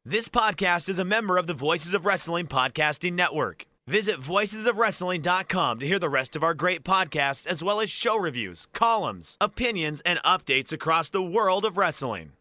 This podcast is a member of the Voices of Wrestling Podcasting Network. Visit voicesofwrestling.com to hear the rest of our great podcasts, as well as show reviews, columns, opinions, and updates across the world of wrestling.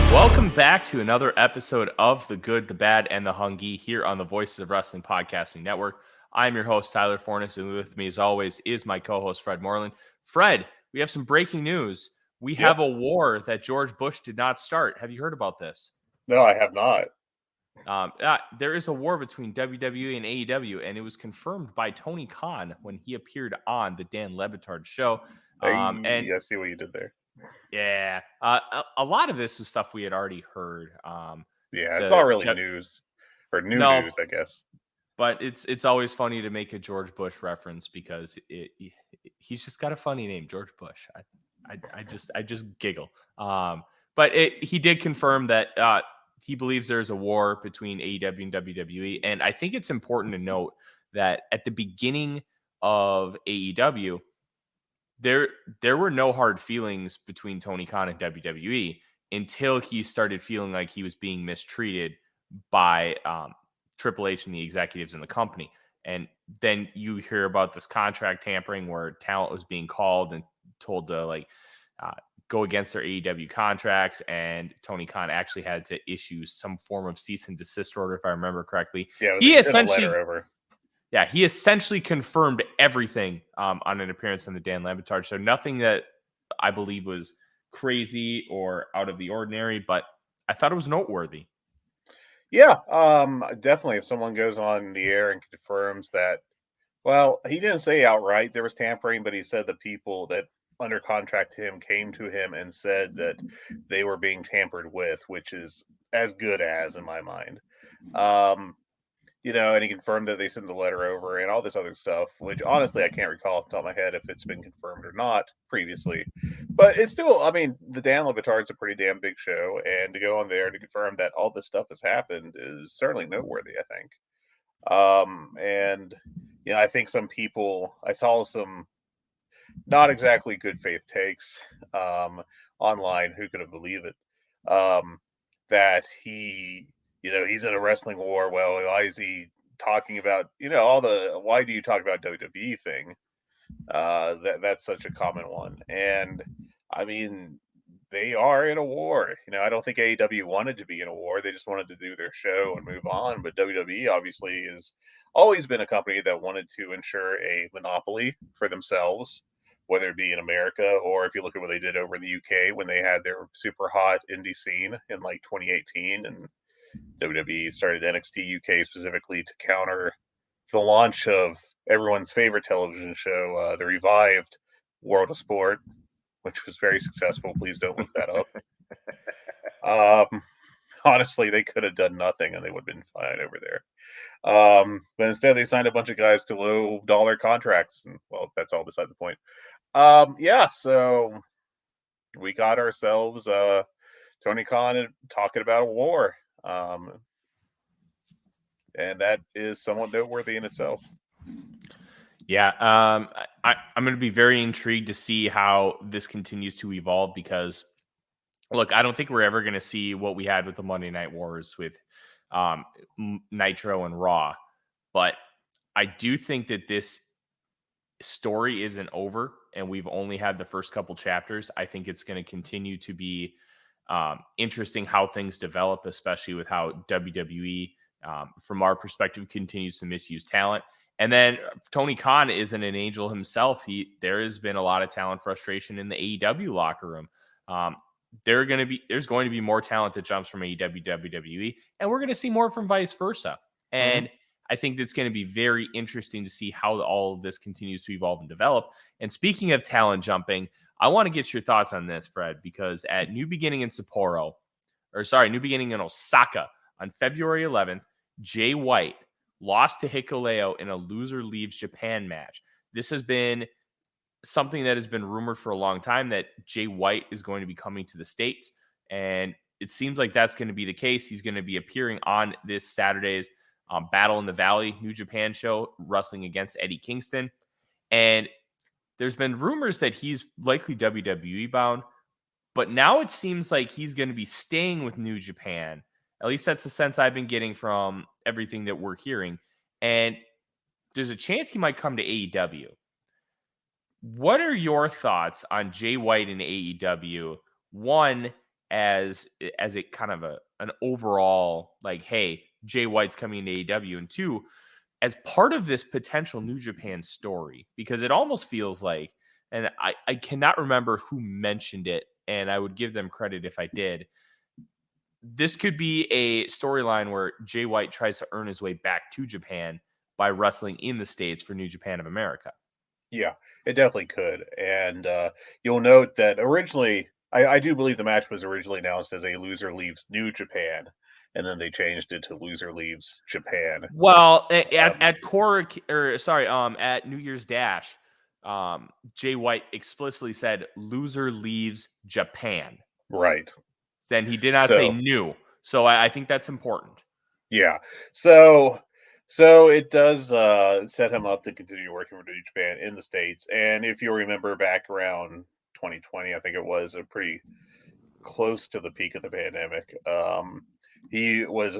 Welcome back to another episode of The Good, the Bad, and the Hungee here on the Voices of Wrestling Podcasting Network. I'm your host, Tyler Fornes, and with me, as always, is my co-host, Fred Moreland. Fred, we have some breaking news. We have a war that George Bush did not start. Have you heard about this? No, I have not. There is a war between WWE and AEW, and it was confirmed by Tony Khan when he appeared on the Dan Le Batard show. I see what you did there. Yeah, a lot of this was stuff we had already heard. It's not really news or news, I guess. But it's always funny to make a George Bush reference because he's just got a funny name, George Bush. I just giggle. But he did confirm that he believes there's a war between AEW and WWE, and I think it's important to note that at the beginning of AEW, there were no hard feelings between Tony Khan and WWE until he started feeling like he was being mistreated by Triple H and the executives in the company. And then you hear about this contract tampering where talent was being called and told to go against their AEW contracts, and Tony Khan actually had to issue some form of cease and desist order, if I remember correctly. Yeah, he essentially confirmed everything on an appearance on the Dan Le Batard show. Nothing that I believe was crazy or out of the ordinary, but I thought it was noteworthy. Yeah, definitely. If someone goes on the air and confirms that, well, he didn't say outright there was tampering, but he said the people that under contract to him came to him and said that they were being tampered with, which is as good as in my mind. And he confirmed that they sent the letter over and all this other stuff, which honestly I can't recall off the top of my head if it's been confirmed or not previously. But it's still, the Dan Le Batard's a pretty damn big show, and to go on there to confirm that all this stuff has happened is certainly noteworthy, I think. I think some people, I saw some not exactly good faith takes online, who could have believed it, that he's in a wrestling war. Well, why is he talking about, why do you talk about WWE thing? That's such a common one. And they are in a war. I don't think AEW wanted to be in a war. They just wanted to do their show and move on. But WWE obviously has always been a company that wanted to ensure a monopoly for themselves, whether it be in America or if you look at what they did over in the UK when they had their super hot indie scene in 2018, and WWE started NXT UK specifically to counter the launch of everyone's favorite television show, the revived World of Sport, which was very successful. Please don't look that up. Honestly, they could have done nothing and they would have been fine over there. But instead they signed a bunch of guys to low dollar contracts, and well, that's all beside the point. So we got ourselves Tony Khan talking about a war. And that is somewhat noteworthy in itself. Yeah, I'm going to be very intrigued to see how this continues to evolve because, look, I don't think we're ever going to see what we had with the Monday Night Wars with Nitro and Raw, but I do think that this story isn't over and we've only had the first couple chapters. I think it's going to continue to be interesting how things develop, especially with how WWE, from our perspective, continues to misuse talent. And then Tony Khan isn't an angel himself. There has been a lot of talent frustration in the AEW locker room. There's going to be more talent that jumps from AEW to WWE, and we're going to see more from vice versa. And I think that's going to be very interesting to see how all of this continues to evolve and develop. And speaking of talent jumping, I want to get your thoughts on this, Fred, because at New Beginning in Osaka on February 11th, Jay White lost to Hikuleo in a loser leaves Japan match. This has been something that has been rumored for a long time that Jay White is going to be coming to the States. And it seems like that's going to be the case. He's going to be appearing on this Saturday's Battle in the Valley New Japan show, wrestling against Eddie Kingston. And there's been rumors that he's likely WWE bound, but now it seems like he's going to be staying with New Japan. At least that's the sense I've been getting from everything that we're hearing. And there's a chance he might come to AEW. What are your thoughts on Jay White in AEW? One, as a kind of an overall, like, hey, Jay White's coming to AEW, and two, as part of this potential New Japan story, because it almost feels like, and I cannot remember who mentioned it, and I would give them credit if I did. This could be a storyline where Jay White tries to earn his way back to Japan by wrestling in the States for New Japan of America. Yeah, it definitely could. And you'll note that originally, I do believe the match was originally announced as a loser leaves New Japan, and then they changed it to loser leaves Japan. Well, at New Year's Dash, Jay White explicitly said loser leaves Japan. Right. Then he did not say new. So I think that's important. Yeah. So it does set him up to continue working for New Japan in the States. And if you remember back around 2020, I think it was a pretty close to the peak of the pandemic. He was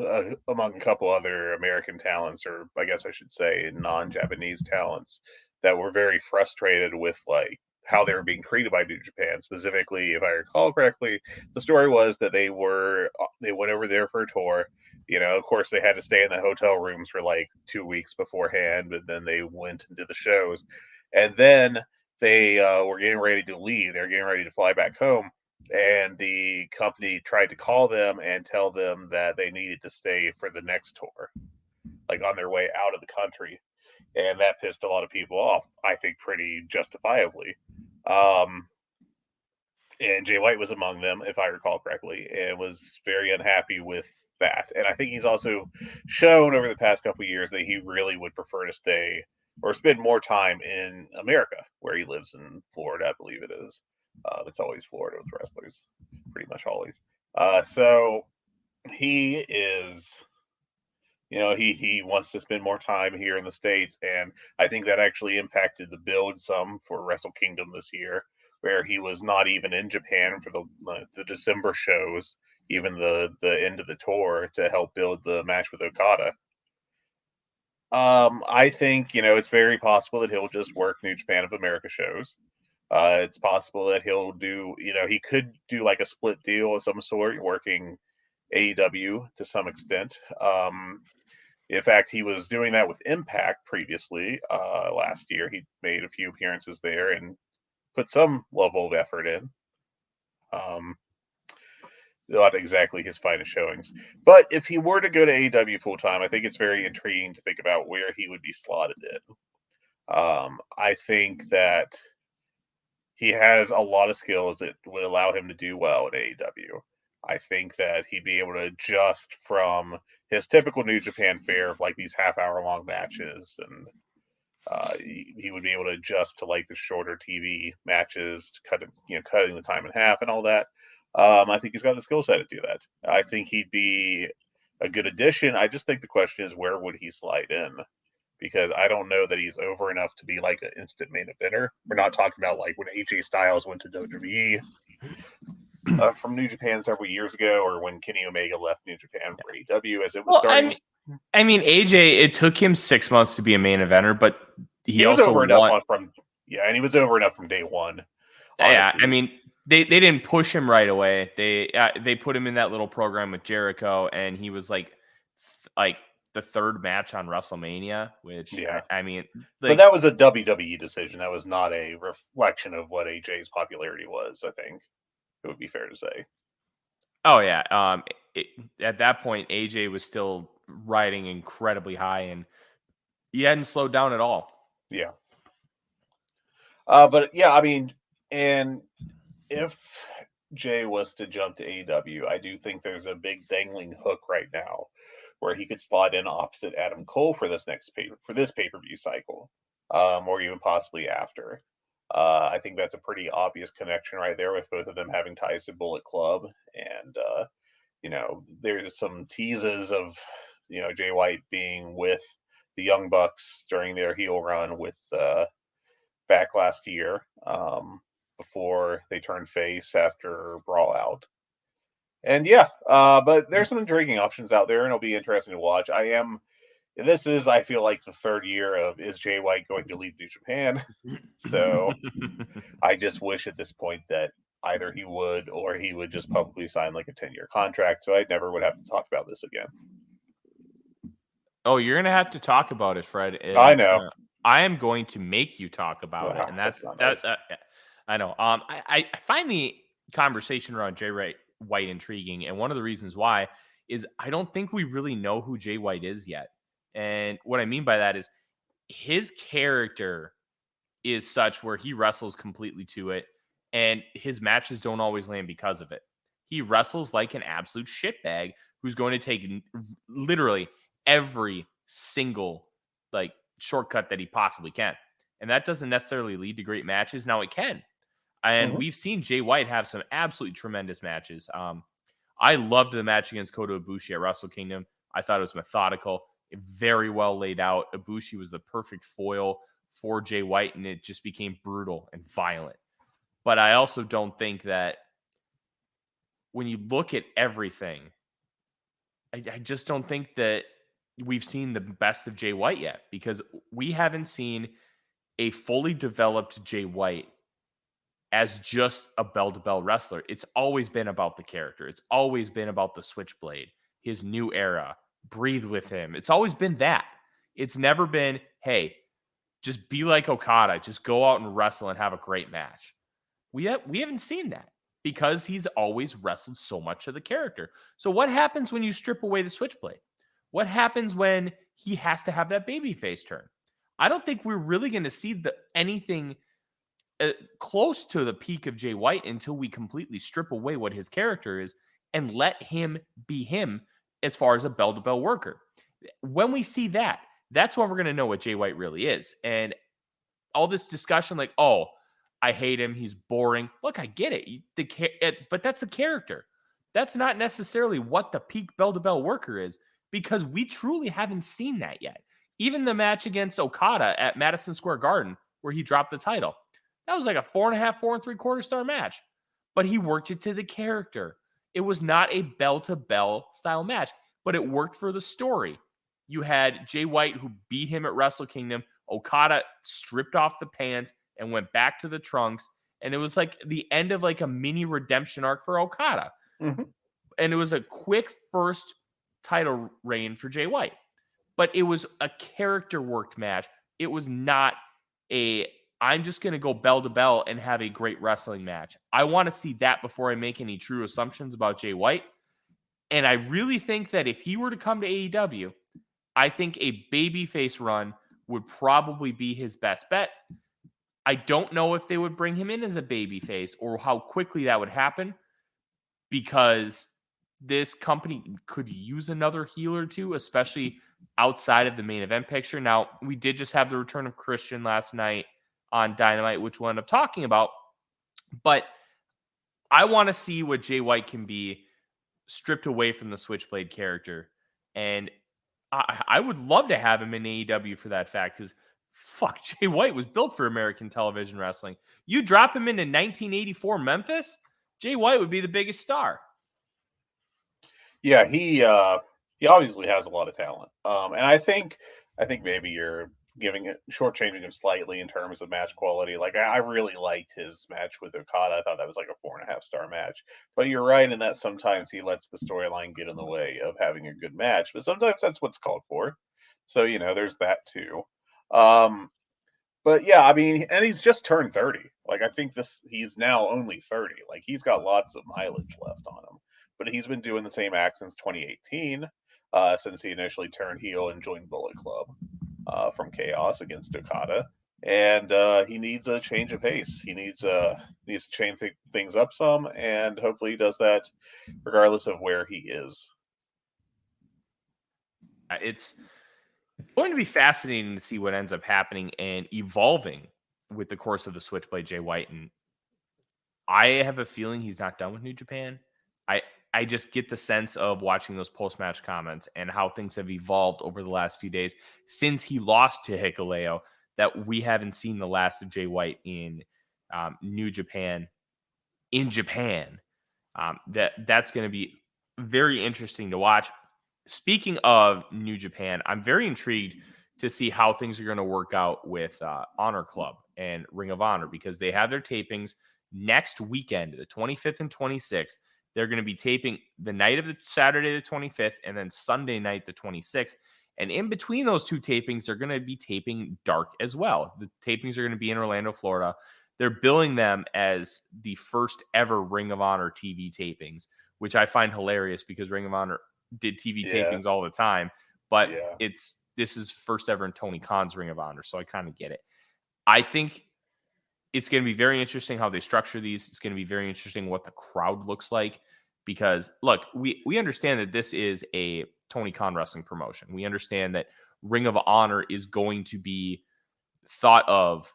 among a couple other American talents, or I guess I should say non-Japanese talents, that were very frustrated with like how they were being treated by New Japan. Specifically, if I recall correctly, the story was that they went over there for a tour. You know, of course, they had to stay in the hotel rooms for like 2 weeks beforehand, but then they went and did the shows, and then they were getting ready to leave. They were getting ready to fly back home, and the company tried to call them and tell them that they needed to stay for the next tour, like on their way out of the country. And that pissed a lot of people off, I think pretty justifiably. And Jay White was among them, if I recall correctly, and was very unhappy with that. And I think he's also shown over the past couple of years that he really would prefer to stay or spend more time in America, where he lives in Florida, I believe it is. It's always Florida with wrestlers, pretty much always. So he is, he wants to spend more time here in the States, and I think that actually impacted the build some for Wrestle Kingdom this year, where he was not even in Japan for the December shows, even the end of the tour, to help build the match with Okada. I think it's very possible that he'll just work New Japan of America shows. It's possible that he'll do, he could do like a split deal of some sort, working AEW to some extent. In fact, he was doing that with Impact previously. Last year, he made a few appearances there and put some level of effort in. Not exactly his finest showings. But if he were to go to AEW full time, I think it's very intriguing to think about where he would be slotted in. I think that he has a lot of skills that would allow him to do well at AEW. I think that he'd be able to adjust from his typical New Japan fare of like these half-hour long matches, and he would be able to adjust to like the shorter TV matches, cutting the time in half and all that. I think he's got the skill set to do that. I think he'd be a good addition. I just think the question is, where would he slide in? Because I don't know that he's over enough to be like an instant main eventer. We're not talking about like when AJ Styles went to WWE from New Japan several years ago, or when Kenny Omega left New Japan for AEW as it was starting. I mean, AJ, it took him 6 months to be a main eventer, but he was also over enough and he was over enough from day one. Honestly. Yeah, I mean, they didn't push him right away. They put him in that little program with Jericho, and he was like the third match on WrestleMania, which I mean, but that was a WWE decision. That was not a reflection of what AJ's popularity was. I think it would be fair to say. Oh yeah, at that point, AJ was still riding incredibly high, and he hadn't slowed down at all. Yeah. But yeah, I mean, and if Jay was to jump to AEW, I do think there's a big dangling hook right now where he could slot in opposite Adam Cole for this pay-per-view cycle, or even possibly after. I think that's a pretty obvious connection right there with both of them having ties to Bullet Club. And, there's some teases of, Jay White being with the Young Bucks during their heel run with back last year before they turned face after Brawl Out. And but there's some intriguing options out there, and it'll be interesting to watch. This is, I feel like, the third year of is Jay White going to leave New Japan? So I just wish at this point that either he would or he would just publicly sign like a 10-year contract, so I never would have to talk about this again. Oh, you're gonna have to talk about it, Fred. And, I know. I am going to make you talk about it, and that's not that. nice. I know. I find the conversation around Jay White intriguing, and one of the reasons why is I don't think we really know who Jay White is yet. And what I mean by that is his character is such where he wrestles completely to it, and his matches don't always land because of it. He wrestles like an absolute shitbag who's going to take literally every single shortcut that he possibly can. And that doesn't necessarily lead to great matches. Now it can. And we've seen Jay White have some absolutely tremendous matches. I loved the match against Kota Ibushi at Wrestle Kingdom. I thought it was methodical, very well laid out. Ibushi was the perfect foil for Jay White, and it just became brutal and violent. But I also don't think that when you look at everything, I just don't think that we've seen the best of Jay White yet, because we haven't seen a fully developed Jay White as just a bell-to-bell wrestler. It's always been about the character. It's always been about the Switchblade, his new era, breathe with him. It's always been that. It's never been, hey, just be like Okada, just go out and wrestle and have a great match. We haven't seen that because he's always wrestled so much of the character. So what happens when you strip away the Switchblade? What happens when he has to have that babyface turn? I don't think we're really going to see anything close to the peak of Jay White until we completely strip away what his character is and let him be him as far as a bell-to-bell worker. When we see that, that's when we're going to know what Jay White really is. And all this discussion like, oh, I hate him, he's boring. Look, I get it. But that's the character. That's not necessarily what the peak bell-to-bell worker is, because we truly haven't seen that yet. Even the match against Okada at Madison Square Garden, where he dropped the title, that was like a 4.5, 4 3/4 star match. But he worked it to the character. It was not a bell-to-bell style match, but it worked for the story. You had Jay White, who beat him at Wrestle Kingdom. Okada stripped off the pants and went back to the trunks. And it was like the end of like a mini redemption arc for Okada. Mm-hmm. And it was a quick first title reign for Jay White. But it was a character worked match. It was not I'm just going to go bell to bell and have a great wrestling match. I want to see that before I make any true assumptions about Jay White. And I really think that if he were to come to AEW, I think a babyface run would probably be his best bet. I don't know if they would bring him in as a babyface or how quickly that would happen, because this company could use another heel or two, especially outside of the main event picture. Now, we did just have the return of Christian last night on Dynamite, which we'll end up talking about. But I want to see what Jay White can be stripped away from the Switchblade character. And I would love to have him in AEW for that fact, because fuck, Jay White was built for American television wrestling. You drop him into 1984 Memphis, Jay White would be the biggest star. Yeah, he obviously has a lot of talent. And I think maybe you're shortchanging him slightly in terms of match quality. Like I really liked his match with Okada. I thought that was like a 4.5 star match. But you're right in that sometimes he lets the storyline get in the way of having a good match. But sometimes that's what's called for. So there's that too. But yeah, I mean, and he's just turned 30. Like I think he's now only 30. Like he's got lots of mileage left on him. But he's been doing the same act since 2018, since he initially turned heel and joined Bullet Club from Chaos against Okada. And he needs a change of pace. He needs to change things up some, and hopefully he does that regardless of where he is. It's going to be fascinating to see what ends up happening and evolving with the course of the Switchblade, Jay White, and I have a feeling he's not done with New Japan. I just get the sense of watching those post-match comments and how things have evolved over the last few days since he lost to Hikuleo that we haven't seen the last of Jay White in New Japan in Japan. That's going to be very interesting to watch. Speaking of New Japan, I'm very intrigued to see how things are going to work out with Honor Club and Ring of Honor because they have their tapings next weekend, the 25th and 26th. They're going to be taping the night of the Saturday, the 25th, and then Sunday night, the 26th. And in between those two tapings, they're going to be taping dark as well. The tapings are going to be in Orlando, Florida. They're billing them as the first ever Ring of Honor TV tapings, which I find hilarious because Ring of Honor did TV tapings all the time. But this is first ever in Tony Khan's Ring of Honor, so I kind of get it. I think it's going to be very interesting how they structure these. It's going to be very interesting what the crowd looks like because, look, we understand that this is a Tony Khan wrestling promotion. We understand that Ring of Honor is going to be thought of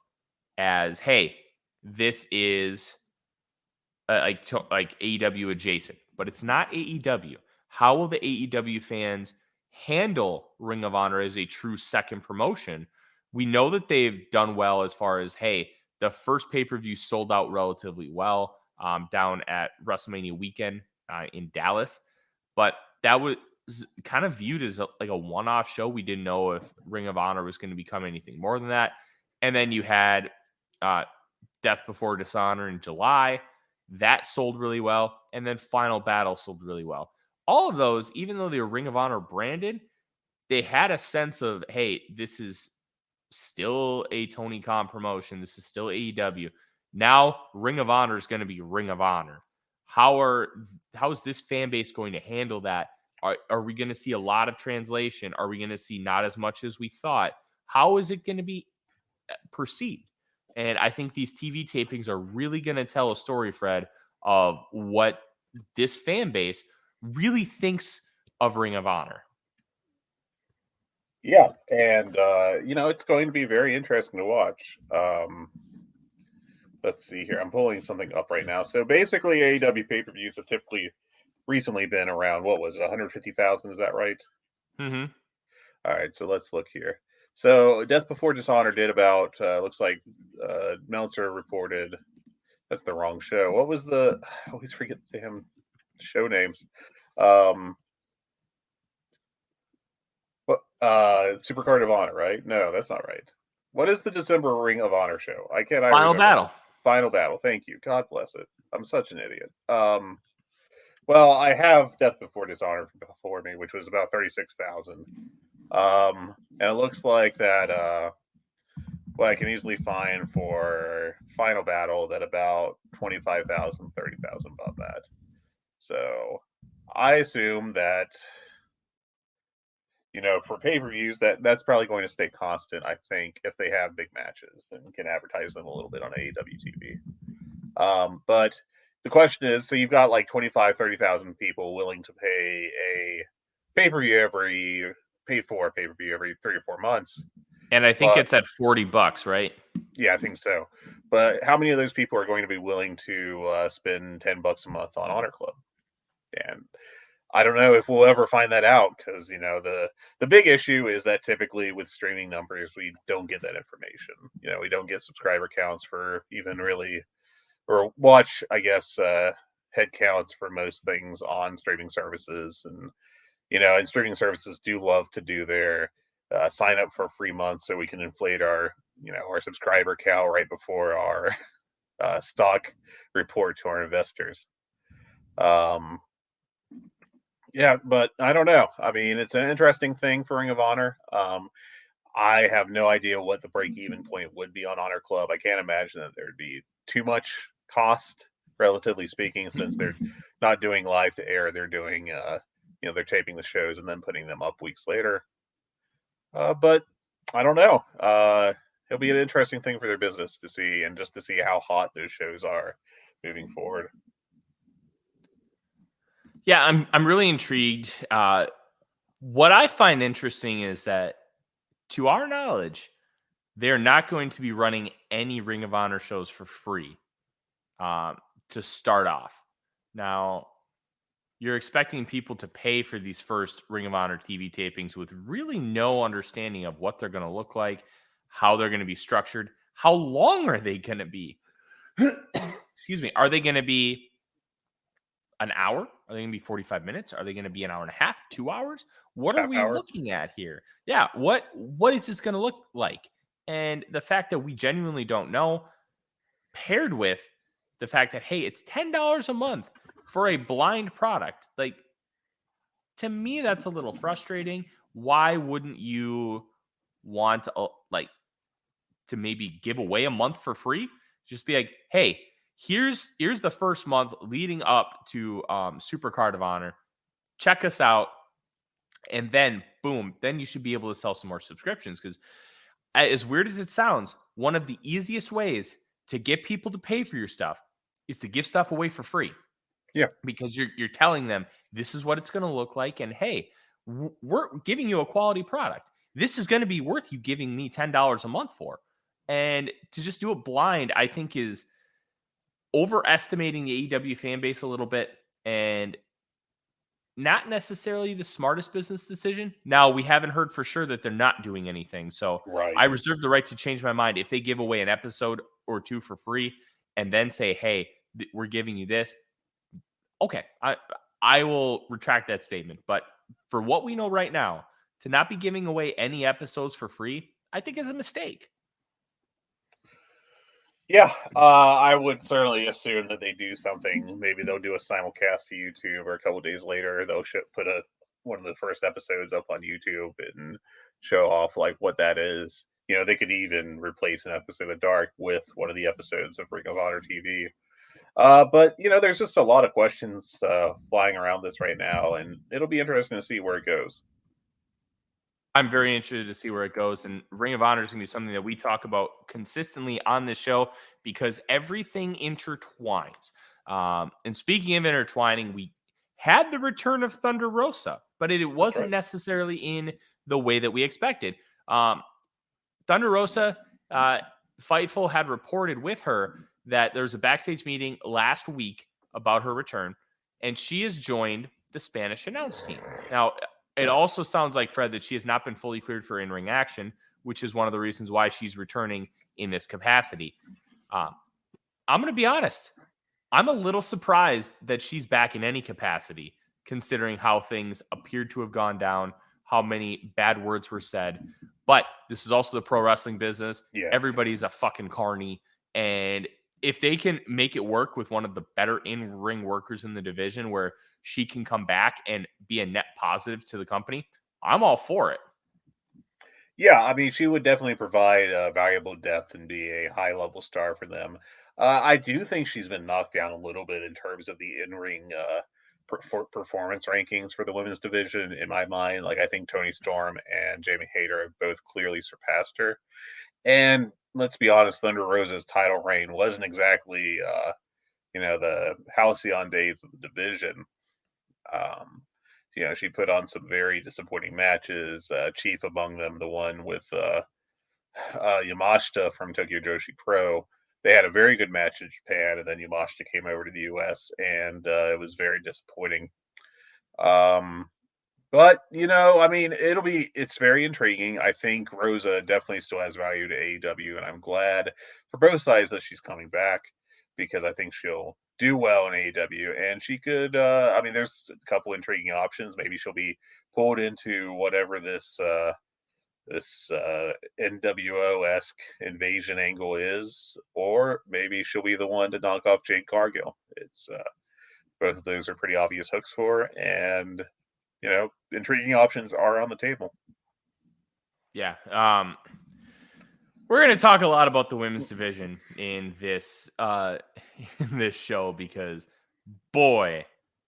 as, hey, this is like AEW adjacent, but it's not AEW. How will the AEW fans handle Ring of Honor as a true second promotion? We know that they've done well as far as, hey, the first pay-per-view sold out relatively well down at WrestleMania weekend in Dallas. But that was kind of viewed as like a one-off show. We didn't know if Ring of Honor was going to become anything more than that. And then you had Death Before Dishonor in July. That sold really well. And then Final Battle sold really well. All of those, even though they were Ring of Honor branded, they had a sense of, hey, this is still a Tony Khan promotion. This is still AEW. Now Ring of Honor is going to be Ring of Honor. How is this fan base going to handle that? Are we going to see a lot of translation? Are we going to see not as much as we thought? How is it going to be perceived? And I think these TV tapings are really going to tell a story, Fred, of what this fan base really thinks of Ring of Honor. Yeah, and it's going to be very interesting to watch. Let's see here. I'm pulling something up right now. So basically, AEW pay-per-views have typically recently been around, what was it, 150,000? Is that right? Mm-hmm. All right, so let's look here. So Death Before Dishonor did about, looks like Meltzer reported, that's the wrong show. What was I always forget the damn show names. Supercard of Honor, right? No, that's not right. What is the December Ring of Honor show? Final Battle. Final Battle. Thank you. God bless it. I'm such an idiot. Well, I have Death Before Dishonor before me, which was about 36,000. And it looks like that what I can easily find for Final Battle that about 25,000, 30,000 above that. So I assume that for pay-per-views, that's probably going to stay constant, I think, if they have big matches and can advertise them a little bit on AEW TV. But the question is, so you've got like 25, 30,000 people willing to pay for a pay-per-view every 3 or 4 months. And I think it's at $40, right? Yeah, I think so. But how many of those people are going to be willing to spend $10 a month on Honor Club? And I don't know if we'll ever find that out because, the big issue is that typically with streaming numbers, we don't get that information. We don't get subscriber counts for even really, or watch, I guess, head counts for most things on streaming services. And, and streaming services do love to do their sign up for a free month so we can inflate our subscriber count right before our stock report to our investors. Yeah, but I don't know. I mean, it's an interesting thing for Ring of Honor. I have no idea what the break-even point would be on Honor Club. I can't imagine that there'd be too much cost, relatively speaking, since they're not doing live to air. They're doing, they're taping the shows and then putting them up weeks later. But I don't know. It'll be an interesting thing for their business to see, and just to see how hot those shows are moving forward. Yeah, I'm really intrigued. What I find interesting is that, to our knowledge, they're not going to be running any Ring of Honor shows for free to start off. Now, you're expecting people to pay for these first Ring of Honor TV tapings with really no understanding of what they're going to look like, how they're going to be structured, how long are they going to be? Excuse me. Are they going to be an hour? Are they going to be 45 minutes? Are they going to be an hour and a half, 2 hours? What are we looking at here? Yeah. What is this going to look like? And the fact that we genuinely don't know, paired with the fact that, hey, it's $10 a month for a blind product. Like, to me, that's a little frustrating. Why wouldn't you want to, to maybe give away a month for free? Just be like, hey, here's the first month leading up to Supercard of Honor. Check us out. And then, boom, then you should be able to sell some more subscriptions. Because as weird as it sounds, one of the easiest ways to get people to pay for your stuff is to give stuff away for free. Yeah. Because you're telling them this is what it's going to look like. And hey, we're giving you a quality product. This is going to be worth you giving me $10 a month for. And to just do it blind, I think is overestimating the AEW fan base a little bit and not necessarily the smartest business decision. Now, we haven't heard for sure that they're not doing anything. So I reserve the right to change my mind. If they give away an episode or two for free and then say, hey, we're giving you this. Okay, I will retract that statement. But for what we know right now, to not be giving away any episodes for free, I think is a mistake. Yeah, I would certainly assume that they do something. Maybe they'll do a simulcast to YouTube, or a couple days later they'll put one of the first episodes up on YouTube and show off like what that is. You know, they could even replace an episode of Dark with one of the episodes of Ring of Honor TV. But you know, there's just a lot of questions flying around this right now, and it'll be interesting to see where it goes. I'm very interested to see where it goes. And Ring of Honor is going to be something that we talk about consistently on this show because everything intertwines. And speaking of intertwining, we had the return of Thunder Rosa, but it wasn't necessarily in the way that we expected. Thunder Rosa, Fightful had reported with her that there was a backstage meeting last week about her return, and she has joined the Spanish announce team. Now, it also sounds like, Fred, that she has not been fully cleared for in-ring action, which is one of the reasons why she's returning in this capacity. I'm going to be honest. I'm a little surprised that she's back in any capacity, considering how things appeared to have gone down, how many bad words were said. But this is also the pro wrestling business. Yes. Everybody's a fucking carny. And if they can make it work with one of the better in-ring workers in the division where she can come back and be a net positive to the company, I'm all for it. Yeah, I mean, she would definitely provide valuable depth and be a high-level star for them. I do think she's been knocked down a little bit in terms of the in-ring performance rankings for the women's division, in my mind. Like, I think Toni Storm and Jamie Hayter have both clearly surpassed her. And let's be honest, Thunder Rosa's title reign wasn't exactly, the halcyon days of the division. She put on some very disappointing matches, chief among them, the one with Yamashita from Tokyo Joshi Pro. They had a very good match in Japan, and then Yamashita came over to the U.S., and it was very disappointing. But, I mean, it's very intriguing. I think Rosa definitely still has value to AEW, and I'm glad for both sides that she's coming back because I think she'll do well in AEW, and she could, there's a couple intriguing options. Maybe she'll be pulled into whatever this NWO-esque invasion angle is, or maybe she'll be the one to knock off Jade Cargill. It's both of those are pretty obvious hooks for her, and intriguing options are on the table. Yeah. We're going to talk a lot about the women's division in this show because, boy,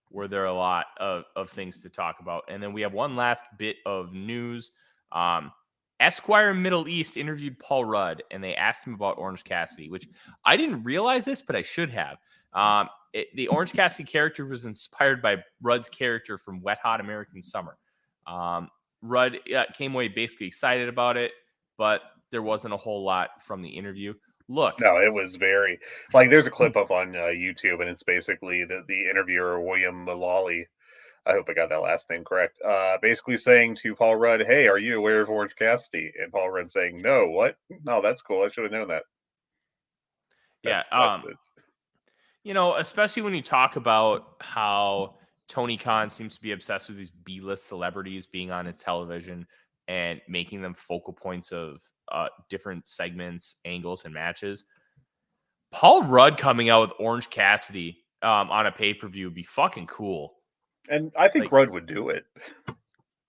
were there a lot of things to talk about. And then we have one last bit of news. Esquire Middle East interviewed Paul Rudd, and they asked him about Orange Cassidy, which I didn't realize this, but I should have. The Orange Cassidy character was inspired by Rudd's character from Wet Hot American Summer. Rudd came away basically excited about it, but there wasn't a whole lot from the interview. Look, No, it was very like there's a clip up on YouTube, and it's basically the interviewer William Malali. I hope I got that last name correct. Basically saying to Paul Rudd, "Hey, are you aware of Orange Cassidy?" And Paul Rudd saying, "No, what? No, that's cool. I should have known that." yeah, That's it. you know, especially when you talk about how Tony Khan seems to be obsessed with these B-list celebrities being on his television and making them focal points of different segments, angles, and matches. Paul Rudd coming out with Orange Cassidy on a pay-per-view would be fucking cool. And I think Like, Rudd would do it.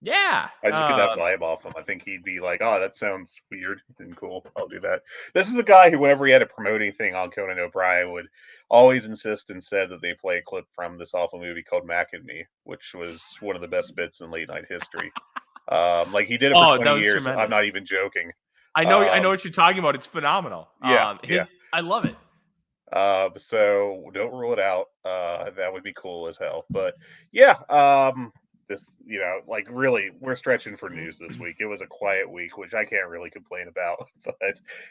Yeah. I just get that vibe off him. I think he'd be like, "Oh, that sounds weird and cool. I'll do that." This is the guy who, whenever he had a promoting thing on Conan O'Brien, would always insist instead that they play a clip from this awful movie called Mac and Me, which was one of the best bits in late night history. Like he did it for Oh, that 20 was years. I'm tremendous. not even joking. I know what you're talking about. It's phenomenal. Yeah. I love it. So don't rule it out. That would be cool as hell. But yeah, this, like really, we're stretching for news this week. It was a quiet week, which I can't really complain about. But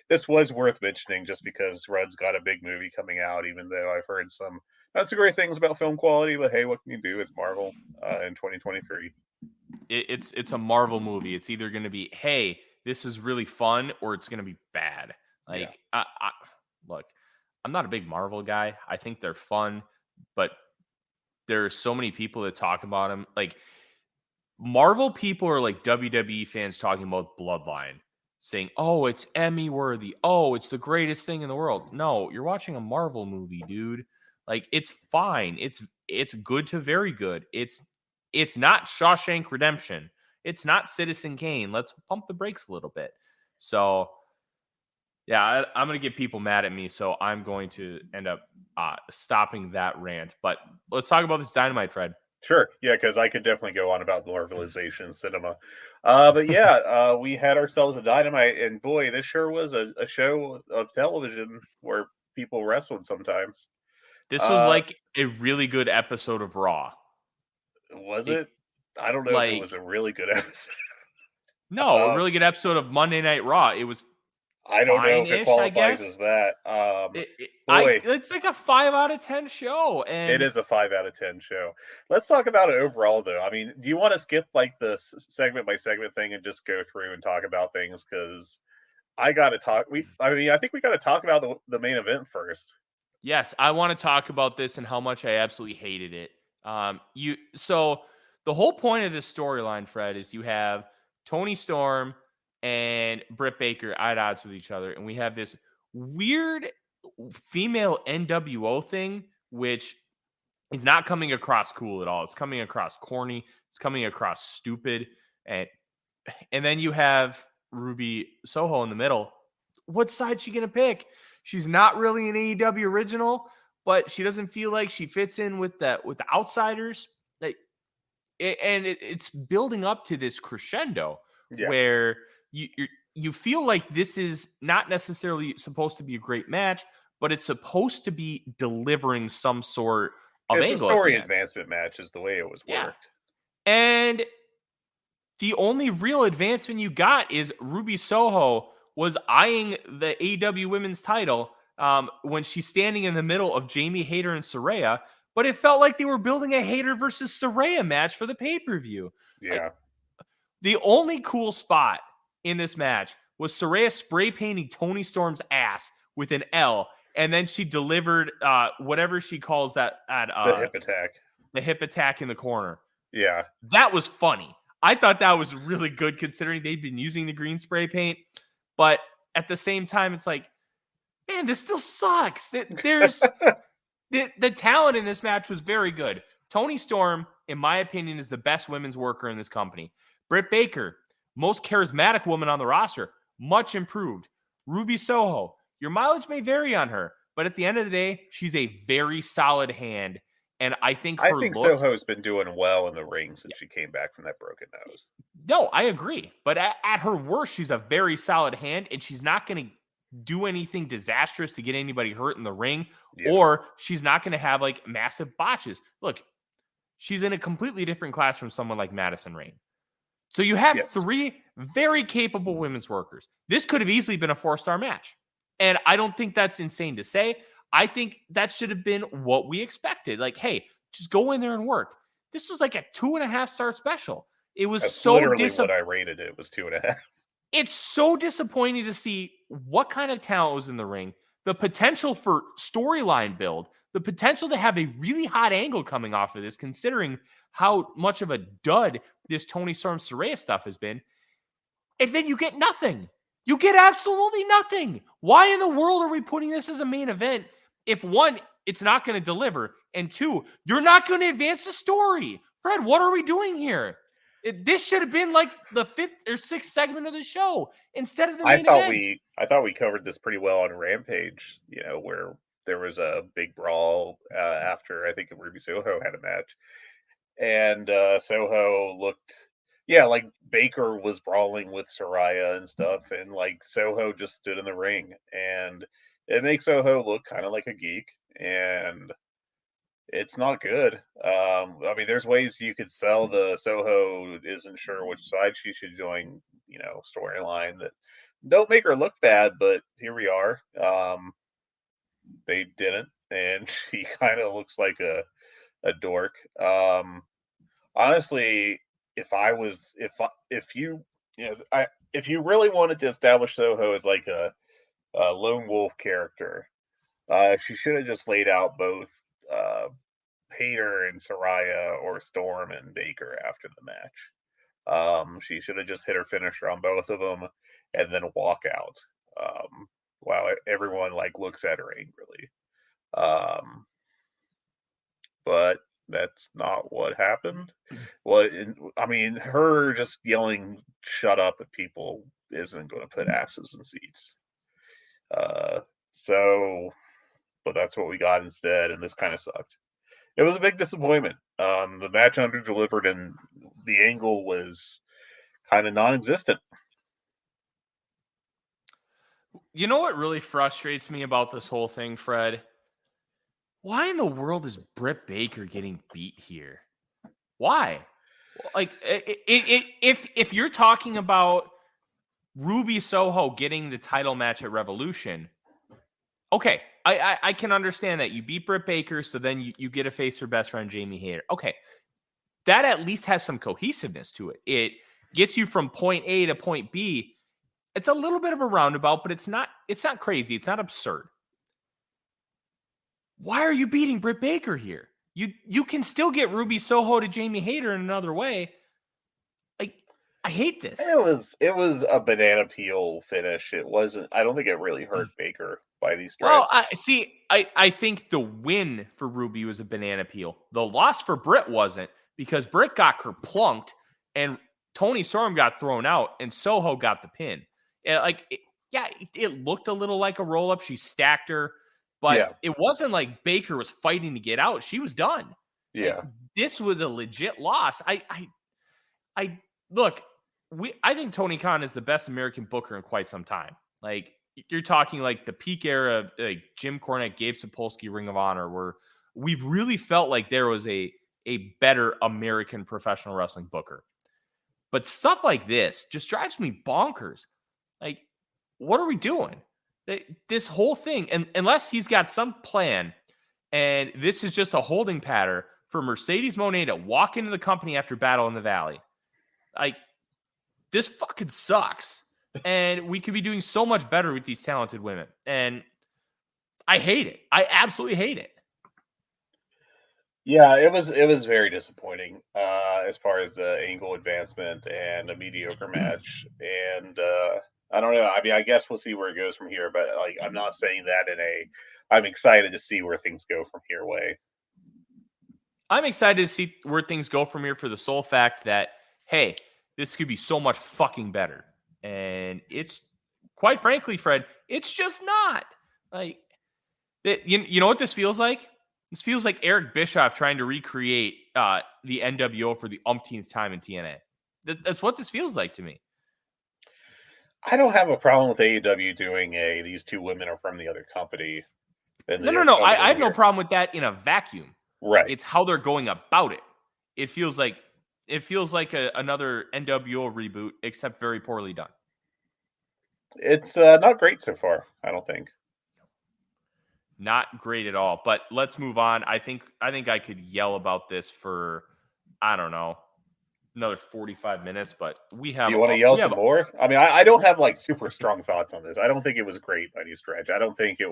this was worth mentioning just because Rudd's got a big movie coming out, even though I've heard some not so great things about film quality. But hey, what can you do? It's Marvel in 2023. It's a Marvel movie. It's either going to be, hey, this is really fun, or it's going to be bad. Like, yeah. Look, I'm not a big Marvel guy. I think they're fun, but there are so many people that talk about them. Like, Marvel people are like WWE fans talking about Bloodline, saying, "Oh, it's Emmy worthy. Oh, it's the greatest thing in the world." No, you're watching a Marvel movie, dude. Like, it's fine. It's good to very good. It's not Shawshank Redemption. It's not Citizen Kane. Let's pump the brakes a little bit. So, yeah, I'm going to get people mad at me, so I'm going to end up stopping that rant. But let's talk about this Dynamite, Fred. Sure. Yeah, because I could definitely go on about Marvelization cinema. But yeah, we had ourselves a Dynamite, and boy, this sure was a show of television where people wrestled sometimes. This was like a really good episode of Raw. Was it? I don't know if it was a really good episode. No, a really good episode of Monday Night Raw. It was I don't know if it qualifies as that. It's like a 5 out of 10 show. And it is a 5 out of 10 show. Let's talk about it overall, though. I mean, do you want to skip like the segment by segment thing and just go through and talk about things? Because I got to talk. I think we got to talk about the main event first. Yes, I want to talk about this and how much I absolutely hated it. So the whole point of this storyline, Fred, is you have Tony Storm and Britt Baker at odds with each other, and we have this weird female NWO thing, which is not coming across cool at all. It's coming across corny. It's coming across stupid, and then you have Ruby Soho in the middle. What side is she gonna pick? She's not really an AEW original, but she doesn't feel like she fits in with the outsiders. It's building up to this crescendo where you feel like this is not necessarily supposed to be a great match, but it's supposed to be delivering some sort of angle. It's a story advancement match is the way it was worked. And the only real advancement you got is Ruby Soho was eyeing the AEW women's title when she's standing in the middle of Jamie Hayter and Saraya, but it felt like they were building a Hayter versus Saraya match for the pay-per-view. Yeah. The only cool spot in this match was Saraya spray painting Tony Storm's ass with an L, and then she delivered whatever she calls that the hip attack. The hip attack in the corner. Yeah. That was funny. I thought that was really good considering they'd been using the green spray paint. But at the same time, it's like, man, this still sucks. There's the talent in this match was very good. Tony Storm, in my opinion, is the best women's worker in this company. Britt Baker, most charismatic woman on the roster, much improved. Ruby Soho, your mileage may vary on her, but at the end of the day, she's a very solid hand. And I think Soho's been doing well in the ring since she came back from that broken nose. No, I agree. But at her worst, she's a very solid hand, and she's not going to do anything disastrous to get anybody hurt in the ring, or she's not going to have like massive botches. Look, she's in a completely different class from someone like Madison Rayne. So you have Yes. 3 very capable women's workers. This could have easily been a 4-star match. This could have easily been a 4-star match. And I don't think that's insane to say. I think that should have been what we expected. Like, hey, just go in there and work. This was like a 2.5-star special. It was That's so literally what I rated it. It was 2.5. It's so disappointing to see what kind of talent was in the ring, the potential for storyline build, the potential to have a really hot angle coming off of this, considering how much of a dud this Tony Storm Saraya stuff has been. And then you get nothing. You get absolutely nothing. Why in the world are we putting this as a main event if, 1, it's not going to deliver, and 2, you're not going to advance the story? Fred, what are we doing here? This should have been like the 5th or 6th segment of the show instead of the main event. I thought we covered this pretty well on Rampage, where there was a big brawl after I think Ruby Soho had a match. And Soho looked, like Baker was brawling with Saraya and stuff, and like Soho just stood in the ring, and it makes Soho look kind of like a geek, and it's not good. I mean, there's ways you could sell the Soho isn't sure which side she should join, storyline that don't make her look bad, but here we are. They didn't, and she kind of looks like a dork. Honestly, if you really wanted to establish Soho as like a lone wolf character, she should have just laid out both Hayter and Saraya, or Storm and Baker after the match. She should have just hit her finisher on both of them and then walk out while everyone like looks at her angrily. But that's not what happened. Well, I mean, her just yelling "shut up" at people isn't going to put asses in seats. But that's what we got instead, and this kind of sucked. It was a big disappointment. The match under-delivered, and the angle was kind of non-existent. You know what really frustrates me about this whole thing, Fred? Why in the world is Britt Baker getting beat here? Why? Like, if you're talking about Ruby Soho getting the title match at Revolution, okay, I can understand that. You beat Britt Baker, so then you get to face her best friend, Jamie Hayter. Okay, that at least has some cohesiveness to it. It gets you from point A to point B. It's a little bit of a roundabout, but it's not crazy. It's not absurd. Why are you beating Britt Baker here? You can still get Ruby Soho to Jamie Hayter in another way. Like, I hate this. It was a banana peel finish. It wasn't. I don't think it really hurt Baker by these stretches. Well, I think the win for Ruby was a banana peel. The loss for Britt wasn't, because Britt got kerplunked and Tony Storm got thrown out and Soho got the pin. It looked a little like a roll up. She stacked her. But It wasn't like Baker was fighting to get out. She was done. Yeah. Like, this was a legit loss. I think Tony Khan is the best American booker in quite some time. Like, you're talking like the peak era of like Jim Cornette, Gabe Sapolsky, Ring of Honor, where we've really felt like there was a better American professional wrestling booker. But stuff like this just drives me bonkers. Like, what are we doing? This whole thing, and unless he's got some plan, and this is just a holding pattern for Mercedes Moné to walk into the company after Battle in the Valley, like, this fucking sucks. And we could be doing so much better with these talented women. And I hate it. I absolutely hate it. Yeah, it was very disappointing as far as the angle advancement and a mediocre match. And I don't know. I mean, I guess we'll see where it goes from here. But like, I'm not saying that I'm excited to see where things go from here way. I'm excited to see where things go from here for the sole fact that, hey, this could be so much fucking better. And it's, quite frankly, Fred, it's just not. Like, you know what this feels like? This feels like Eric Bischoff trying to recreate the NWO for the umpteenth time in TNA. That's what this feels like to me. I don't have a problem with AEW doing these two women are from the other company. No. I have no problem with that in a vacuum. Right. It's how they're going about it. It feels like it feels like another NWO reboot, except very poorly done. It's not great so far, I don't think. Not great at all. But let's move on. I think I could yell about this for, I don't know, another 45 minutes, but Do you want to yell we have some more? I mean, I don't have like super strong thoughts on this. I don't think it was great by any stretch. I don't think the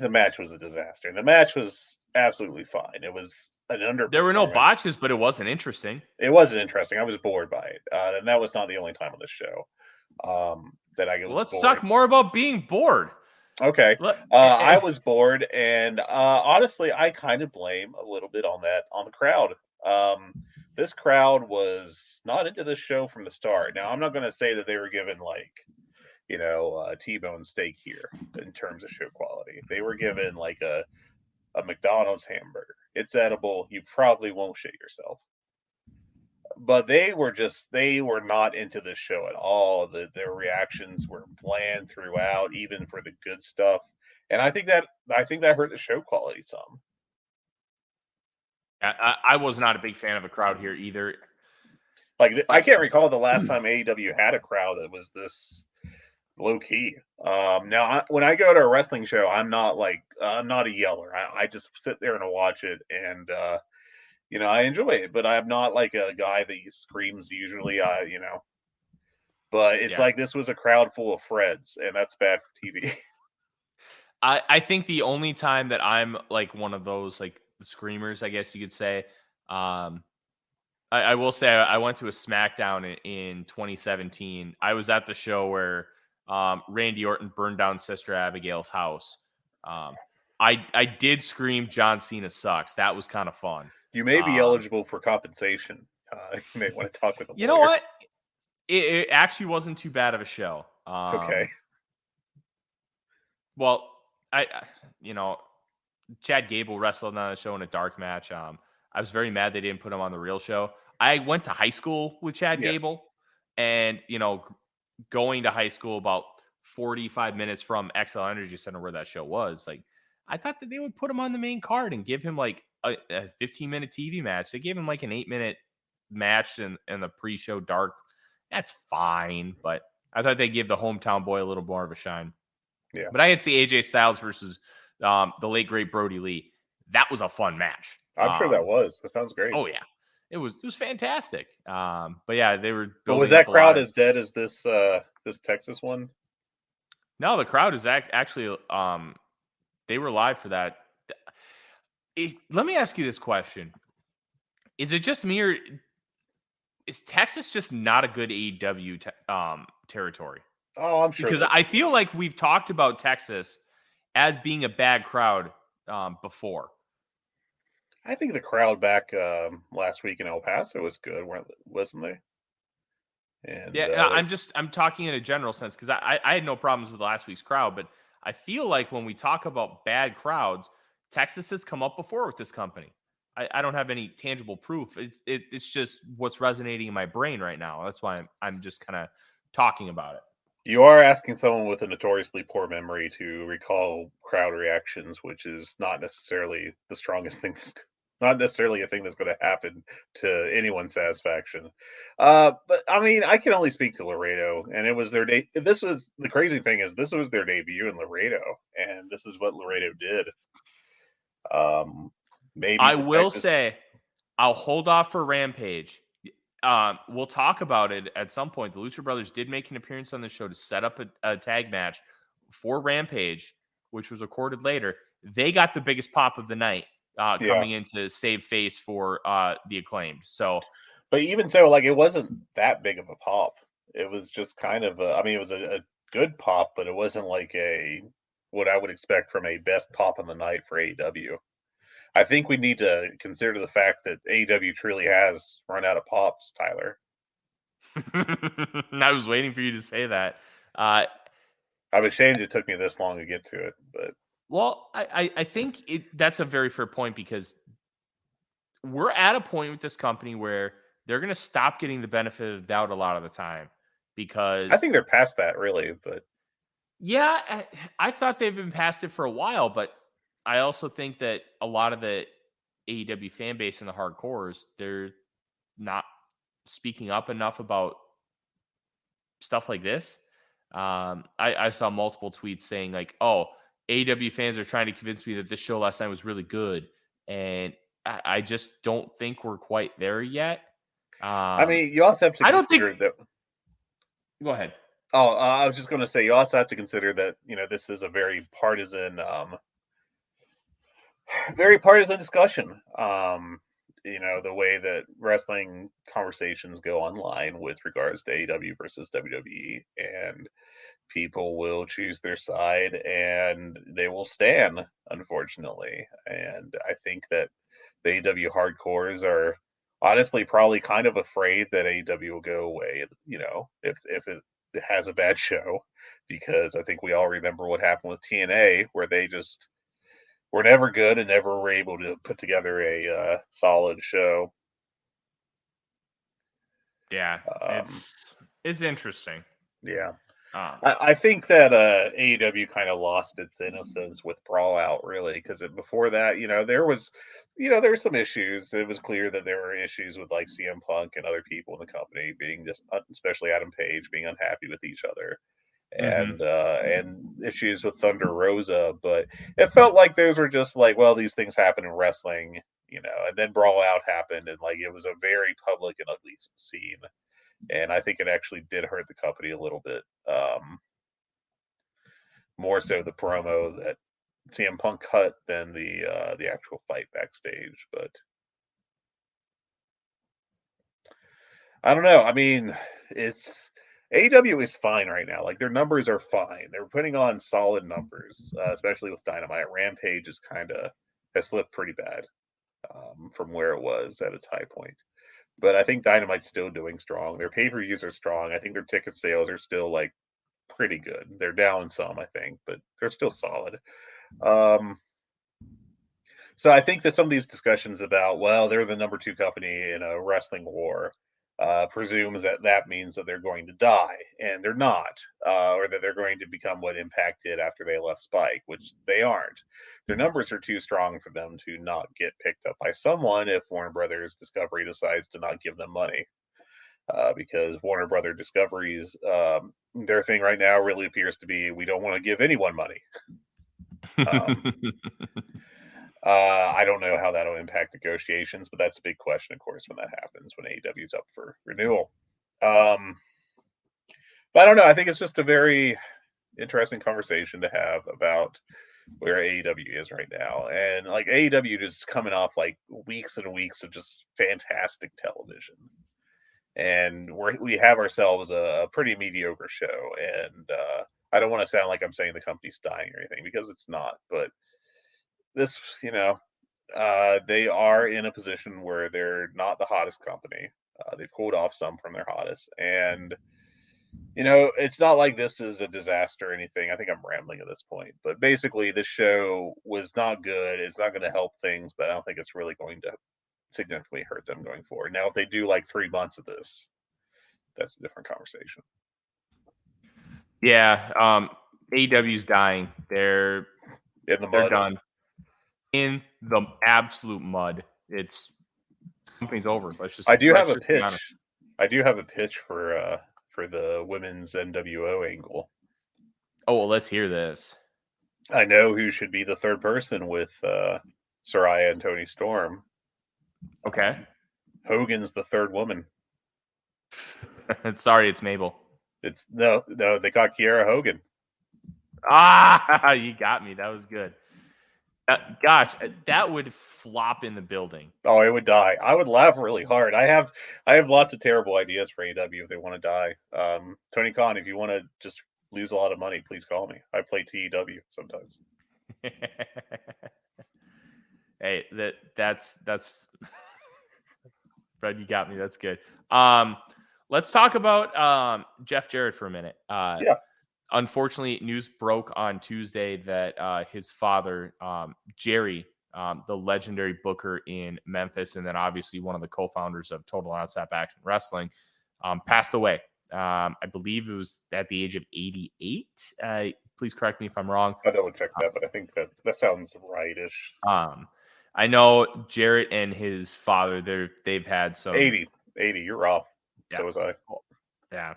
match was a disaster. The match was absolutely fine. It was an underperformance. There were no botches, but it wasn't interesting. It wasn't interesting. I was bored by it. And that was not the only time on the show that I was Let's bored. talk more about being bored. Okay. I was bored, and honestly, I kind of blame a little bit on the crowd. This crowd was not into this show from the start. Now, I'm not going to say that they were given like, T-bone steak here in terms of show quality. They were given like a McDonald's hamburger. It's edible. You probably won't shit yourself. But they were not into this show at all. Their reactions were bland throughout, even for the good stuff. And I think that hurt the show quality some. I was not a big fan of the crowd here either. I can't recall the last time AEW had a crowd that was this low key. Now, when I go to a wrestling show, I'm not a yeller. I just sit there and watch it, and I enjoy it. But I'm not like a guy that screams usually. But it's like this was a crowd full of Freds, and that's bad for TV. I think the only time that I'm like one of those like screamers, I guess you could say, I will say I went to a SmackDown in 2017. I was at the show where Randy Orton burned down Sister Abigail's house. I did scream John Cena sucks. That was kind of fun. You may be eligible for compensation. You may want to talk with them. You know what? It actually wasn't too bad of a show. Okay. Well, Chad Gable wrestled on the show in a dark match. I was very mad they didn't put him on the real show. I went to high school with Chad Gable, and going to high school about 45 minutes from XL Energy Center where that show was, like, I thought that they would put him on the main card and give him like a 15-minute TV match. They gave him like an 8-minute match in the pre-show dark. That's fine, but I thought they'd give the hometown boy a little more of a shine. Yeah. But I had to see AJ Styles versus the late great Brody Lee. That was a fun match. I'm sure that was. That sounds great. Oh yeah, it was fantastic. But yeah, they were. But was that crowd as dead as this Texas one? No, the crowd is actually. They were live for that. Let me ask you this question: is it just me, or is Texas just not a good AEW territory? Oh, I'm sure. Because I feel like we've talked about Texas as being a bad crowd before. I think the crowd back last week in El Paso was good, wasn't they? And yeah, I'm talking in a general sense because I had no problems with last week's crowd, but I feel like when we talk about bad crowds, Texas has come up before with this company. I don't have any tangible proof. It's just what's resonating in my brain right now. That's why I'm just kind of talking about it. You are asking someone with a notoriously poor memory to recall crowd reactions, which is not necessarily the strongest thing. Not necessarily a thing that's going to happen to anyone's satisfaction. But I mean, I can only speak to Laredo, and it was their day. This was the crazy thing is this was their debut in Laredo, and this is what Laredo did. Maybe I will say I'll hold off for Rampage. We'll talk about it at some point. The Lucha Brothers did make an appearance on the show to set up a tag match for Rampage, which was recorded later. They got the biggest pop of the night. Coming in to save face for the Acclaimed. So, but even so, like, it wasn't that big of a pop. It was just kind of it was a good pop, but it wasn't like what I would expect from a best pop on the night for AEW. I think we need to consider the fact that AEW truly has run out of pops, Tyler. I was waiting for you to say that. I'm ashamed it took me this long to get to it, but. Well, I think that's a very fair point because we're at a point with this company where they're going to stop getting the benefit of the doubt a lot of the time because I think they're past that really, but yeah, I thought they've been past it for a while, but I also think that a lot of the AEW fan base and the hardcores, they're not speaking up enough about stuff like this. I saw multiple tweets saying like, "Oh, AEW fans are trying to convince me that this show last night was really good," and I just don't think we're quite there yet. I mean, you also have to I don't think. consider that. Go ahead. Oh, I was just going to say, you also have to consider that, this is a very partisan discussion. The way that wrestling conversations go online with regards to AEW versus WWE, and people will choose their side and they will stand, unfortunately. And I think that the AEW hardcores are honestly probably kind of afraid that AEW will go away, if it has a bad show, because I think we all remember what happened with TNA, where they just were never good and never were able to put together a solid show. Yeah, it's interesting. Yeah. I think that AEW kind of lost its innocence with Brawl Out, really, because before that, there was some issues. It was clear that there were issues with like CM Punk and other people in the company being just, especially Adam Page, being unhappy with each other, and issues with Thunder Rosa. But it felt like those were just like, well, these things happen in wrestling, and then Brawl Out happened, and like it was a very public and ugly scene. And I think it actually did hurt the company a little bit. More so the promo that CM Punk cut than the actual fight backstage. But I don't know. I mean, it's AEW is fine right now. Like, their numbers are fine. They're putting on solid numbers, especially with Dynamite. Rampage has slipped pretty bad from where it was at its high point. But I think Dynamite's still doing strong. Their pay-per-views are strong. I think their ticket sales are still like pretty good. They're down some, I think, but they're still solid. So I think that some of these discussions about, well, they're the number 2 company in a wrestling war, presumes that means that they're going to die, and they're not, or that they're going to become what Impact did after they left Spike, which they aren't. Their numbers are too strong for them to not get picked up by someone if Warner Brothers Discovery decides to not give them money. Because Warner Brothers Discovery's their thing right now really appears to be, we don't want to give anyone money. I don't know how that'll impact negotiations, but that's a big question, of course, when that happens, when AEW is up for renewal. But I don't know. I think it's just a very interesting conversation to have about where AEW is right now. And like AEW just coming off like weeks and weeks of just fantastic television. And we have ourselves a pretty mediocre show. And I don't want to sound like I'm saying the company's dying or anything, because it's not. But this, they are in a position where they're not the hottest company. They've cooled off some from their hottest. And, it's not like this is a disaster or anything. I think I'm rambling at this point. But basically, this show was not good. It's not going to help things, but I don't think it's really going to significantly hurt them going forward. Now, if they do like 3 months of this, that's a different conversation. Yeah, AEW's dying. They're in the mud. They're done. In the absolute mud. Something's over. I do have a pitch. I do have a pitch for the women's NWO angle. Oh, well, let's hear this. I know who should be the third person with Saraya and Toni Storm. Okay. Hogan's the third woman. Sorry, it's Mabel. It's no, they got Kiera Hogan. Ah, you got me. That was good. Gosh, that would flop in the building. Oh, it would die. I would laugh really hard. I have lots of terrible ideas for AEW if they want to die. Tony Khan, if you want to just lose a lot of money, please call me. I play TEW sometimes. Hey, that's Fred, you got me. That's good. Let's talk about Jeff Jarrett for a minute. Yeah. Unfortunately, news broke on Tuesday that his father, Jerry, the legendary booker in Memphis, and then obviously one of the co-founders of Total Nonstop Action Wrestling, passed away. I believe it was at the age of 88. Please correct me if I'm wrong. I double check that, but I think that sounds rightish. I know Jarrett and his father, they've had some 80. You're off. Yeah. So was I. Yeah.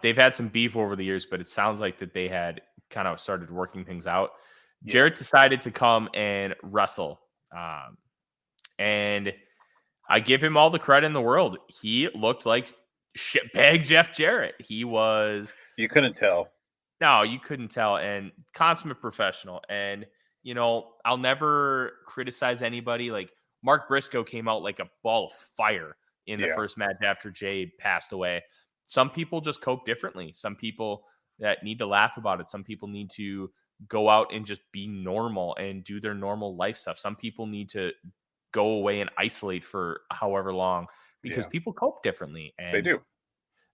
They've had some beef over the years, but it sounds like that they had kind of started working things out. Yeah. Jarrett decided to come and wrestle. And I give him all the credit in the world. He looked like shitbag Jeff Jarrett. He was. You couldn't tell. No, you couldn't tell. And consummate professional. And, I'll never criticize anybody. Like Mark Briscoe came out like a ball of fire in the first match after Jay passed away. Some people just cope differently. Some people that need to laugh about it. Some people need to go out and just be normal and do their normal life stuff. Some people need to go away and isolate for however long because people cope differently. And they do.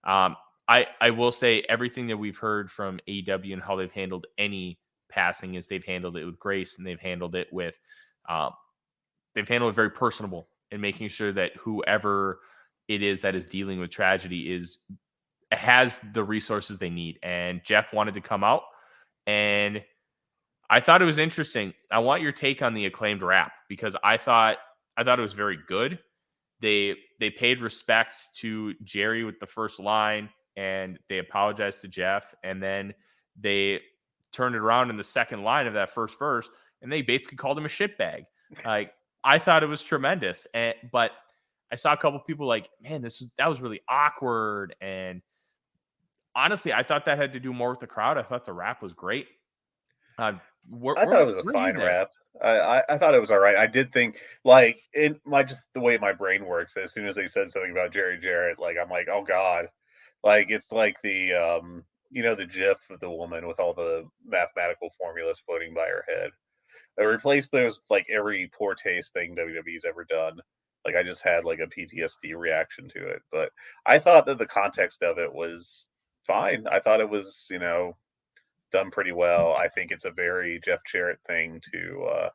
I will say everything that we've heard from AEW and how they've handled any passing is they've handled it with grace, and they've handled it with very personable and making sure that whoever it is that is dealing with tragedy has the resources they need. And Jeff wanted to come out, and I thought it was interesting. I want your take on the Acclaimed rap, because I thought it was very good. They paid respect to Jerry with the first line, and they apologized to Jeff, and then they turned it around in the second line of that first verse, and they basically called him a shitbag. Like, I thought it was tremendous, but I saw a couple people like, man, that was really awkward. And honestly, I thought that had to do more with the crowd. I thought the rap was great. I thought it was a fine rap. I thought it was all right. I did think, like, just the way my brain works, as soon as they said something about Jerry Jarrett, like, I'm like, oh God. Like, it's like the the gif of the woman with all the mathematical formulas floating by her head. I replaced those with, like, every poor taste thing WWE's ever done. Like, I just had like a PTSD reaction to it. But I thought that the context of it was fine. I thought it was, done pretty well. I think it's a very Jeff Jarrett thing or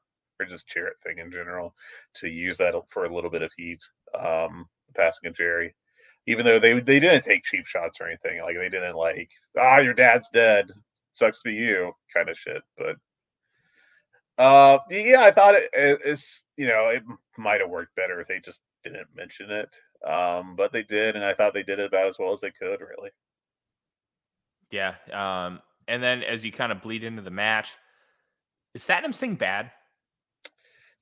just Jarrett thing in general, to use that for a little bit of heat. Passing of Jerry, even though they didn't take cheap shots or anything. Like, they didn't like, your dad's dead, sucks to be you kind of shit. But I thought it's it might have worked better if they just didn't mention it. But they did, and I thought they did it about as well as they could, really. Yeah. And then as you kind of bleed into the match, is Satnam Singh bad?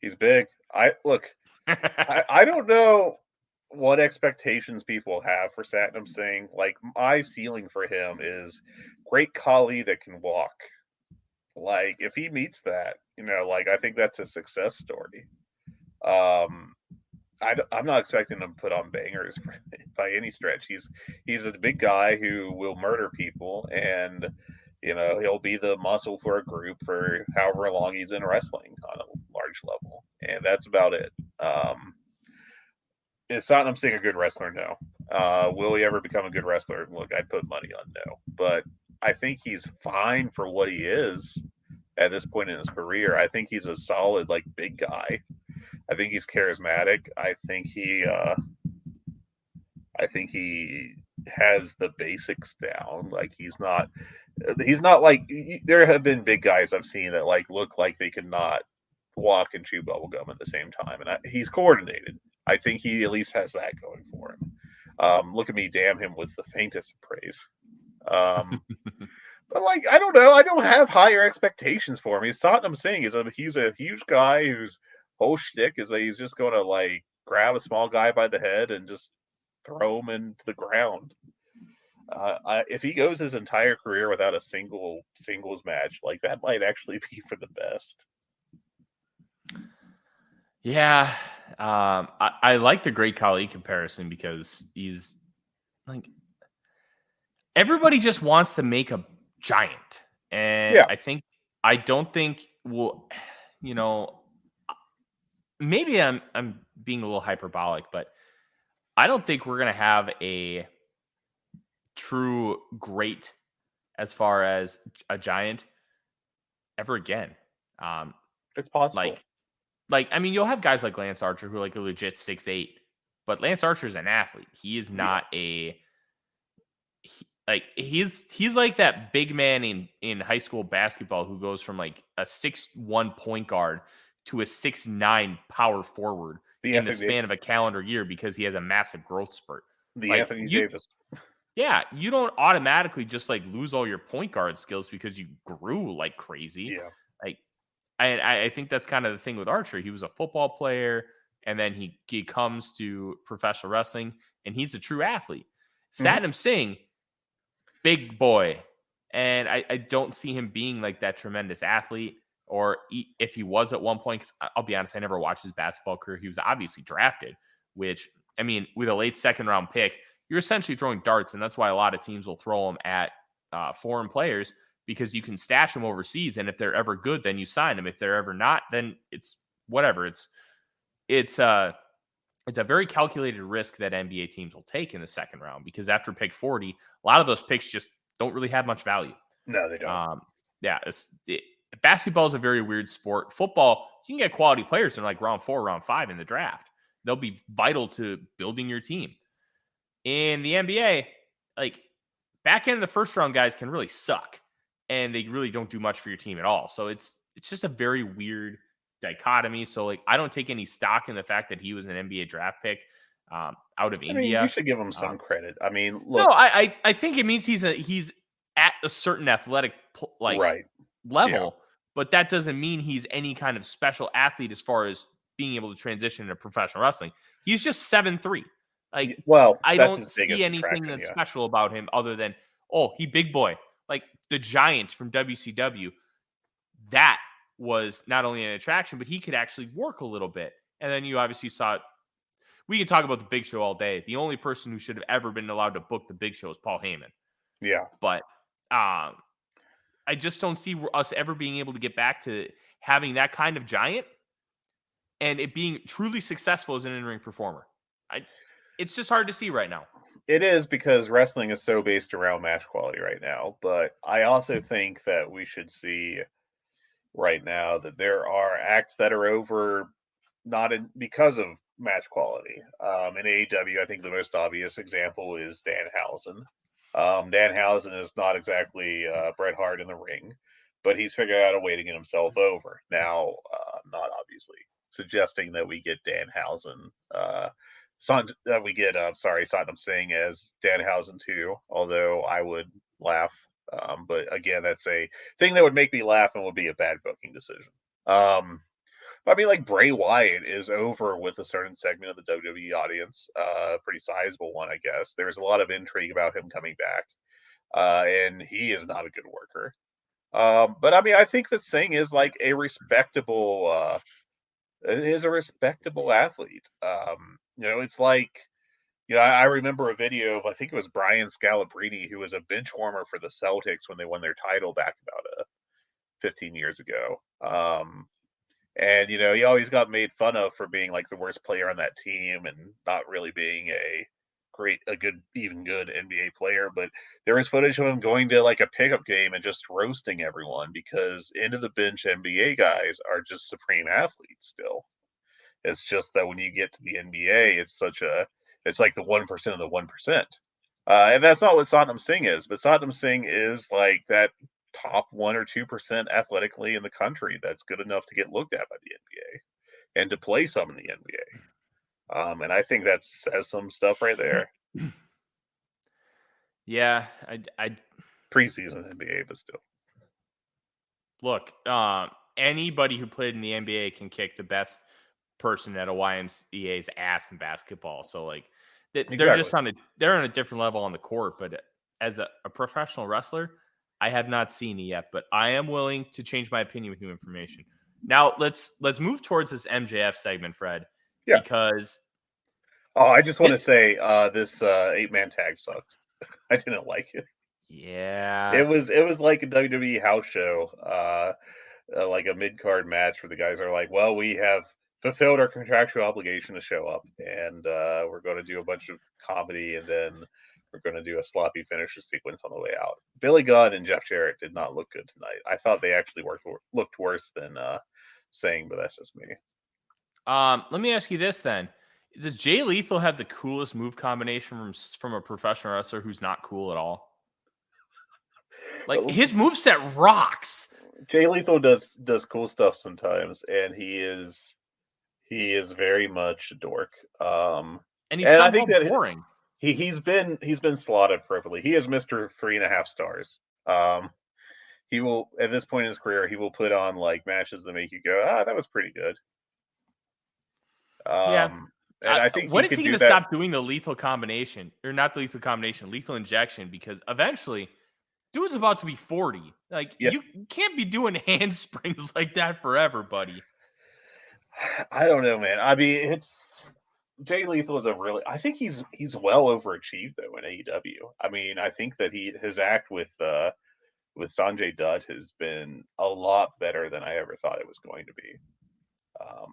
He's big. I don't know what expectations people have for Satnam Singh. Like, my ceiling for him is great Kali that can walk. Like, if he meets that, I think that's a success story. I'm not expecting him to put on bangers by any stretch. He's a big guy who will murder people, and he'll be the muscle for a group for however long he's in wrestling on a large level, and that's about it. Is Satnam Singh a good wrestler? No. Will he ever become a good wrestler? Look, I'd put money on no. But I think he's fine for what he is at this point in his career. I think he's a solid, like, big guy. I think he's charismatic. I think he has the basics down. Like, he's not like, there have been big guys I've seen that, like, look like they could not walk and chew bubble gum at the same time, and he's coordinated. I think he at least has that going for him. Look at me, damn him with the faintest praise. But, like, I don't know. I don't have higher expectations for him. Satnam Singh he's a huge guy whose whole shtick is that he's just going to, like, grab a small guy by the head and just throw him into the ground. If he goes his entire career without a singles match, like, that might actually be for the best. Yeah. I like the Great Khali comparison, because he's like, everybody just wants to make a giant. And I don't think maybe I'm being a little hyperbolic, but I don't think we're going to have a true great as far as a giant ever again. It's possible. Like, I mean, you'll have guys like Lance Archer who are like a legit 6'8", but Lance Archer's an athlete. He is not he's like that big man in high school basketball who goes from like a 6'1" point guard to a 6'9" power forward in the span of a calendar year because he has a massive growth spurt. Anthony Davis. Yeah, you don't automatically just like lose all your point guard skills because you grew like crazy. Yeah. Like I think that's kind of the thing with Archer. He was a football player, and then he comes to professional wrestling, and he's a true athlete. Satnam Singh, big boy. And I don't see him being like that tremendous athlete, or if he was at one point, because I'll be honest, I never watched his basketball career. He was obviously drafted, which, I mean, with a late second round pick, you're essentially throwing darts. And that's why a lot of teams will throw them at foreign players, because you can stash them overseas. And if they're ever good, then you sign them. If they're ever not, then it's whatever. It's a very calculated risk that NBA teams will take in the second round, because after pick 40, a lot of those picks just don't really have much value. No, they don't. Basketball is a very weird sport. Football, you can get quality players in like round 4, round 5 in the draft. They'll be vital to building your team. In the NBA, like back end of the first round guys can really suck, and they really don't do much for your team at all. So it's just a very weird dichotomy. So like I don't take any stock in the fact that he was an NBA draft pick out of India. You should give him some credit. I mean, look, no, I think it means he's at a certain athletic level, but that doesn't mean he's any kind of special athlete as far as being able to transition into professional wrestling. He's just 7'3". Like, well, I don't see anything that's special about him other than, he big boy. Like the Giant from WCW, that was not only an attraction, but he could actually work a little bit. And then you obviously saw it. We can talk about the Big Show all day. The only person who should have ever been allowed to book the Big Show is Paul Heyman. Yeah. But I just don't see us ever being able to get back to having that kind of giant and it being truly successful as an in-ring performer. It's just hard to see right now. It is, because wrestling is so based around match quality right now. But I also think that we should see right now that there are acts that are over because of match quality. In AEW, I think the most obvious example is Danhausen. Danhausen is not exactly Bret Hart in the ring, but he's figured out a way to get himself over. Now, not obviously suggesting that we get Danhausen, Satnam Singh as Danhausen too, although I would laugh. But again, that's a thing that would make me laugh and would be a bad booking decision. I mean, like Bray Wyatt is over with a certain segment of the WWE audience, a pretty sizable one, I guess. There's a lot of intrigue about him coming back, and he is not a good worker. But I mean, I think the Singh is like a respectable athlete. It's like, I remember a video of, I think it was Brian Scalabrine, who was a bench warmer for the Celtics when they won their title back about 15 years ago. And, he always got made fun of for being like the worst player on that team and not really being a good NBA player. But there was footage of him going to like a pickup game and just roasting everyone, because end of the bench NBA guys are just supreme athletes still. It's just that when you get to the NBA, it's like the 1% of the 1%. And that's not what Satnam Singh is, but Satnam Singh is like that top 1 or 2% athletically in the country that's good enough to get looked at by the NBA and to play some in the NBA. And I think that says some stuff right there. Yeah, I preseason NBA, but still. Look, anybody who played in the NBA can kick the best person at a YMCA's ass in basketball. So like they're just they're on a different level on the court, but as a professional wrestler, I have not seen it yet, but I am willing to change my opinion with new information. Now let's move towards this MJF segment, Fred. Yeah. Because I just want to say this 8-man tag sucked. I didn't like it. Yeah. It was like a WWE house show, like a mid-card match where the guys are like, well, we have fulfilled our contractual obligation to show up, and we're going to do a bunch of comedy, and then we're going to do a sloppy finisher sequence on the way out. Billy Gunn and Jeff Jarrett did not look good tonight. I thought they actually looked worse than Singh, but that's just me. Let me ask you this then. Does Jay Lethal have the coolest move combination from a professional wrestler who's not cool at all? Like, his moveset rocks. Jay Lethal does cool stuff sometimes, and he is very much a dork. And he's And I somehow think that boring. he's been slotted perfectly. He is Mr. 3.5 stars. He will, at this point in his career, he will put on like matches that make you go, that was pretty good. Yeah. And I think When he is could he going do to that. stop doing the lethal combination? Or not the lethal combination, lethal injection, because eventually dude's about to be 40. Like, Yeah. you can't be doing handsprings like that forever, buddy. I don't know, man. I mean, it's Jay Lethal is I think he's well overachieved though in AEW. I mean, I think that his act with Sanjay Dutt has been a lot better than I ever thought it was going to be.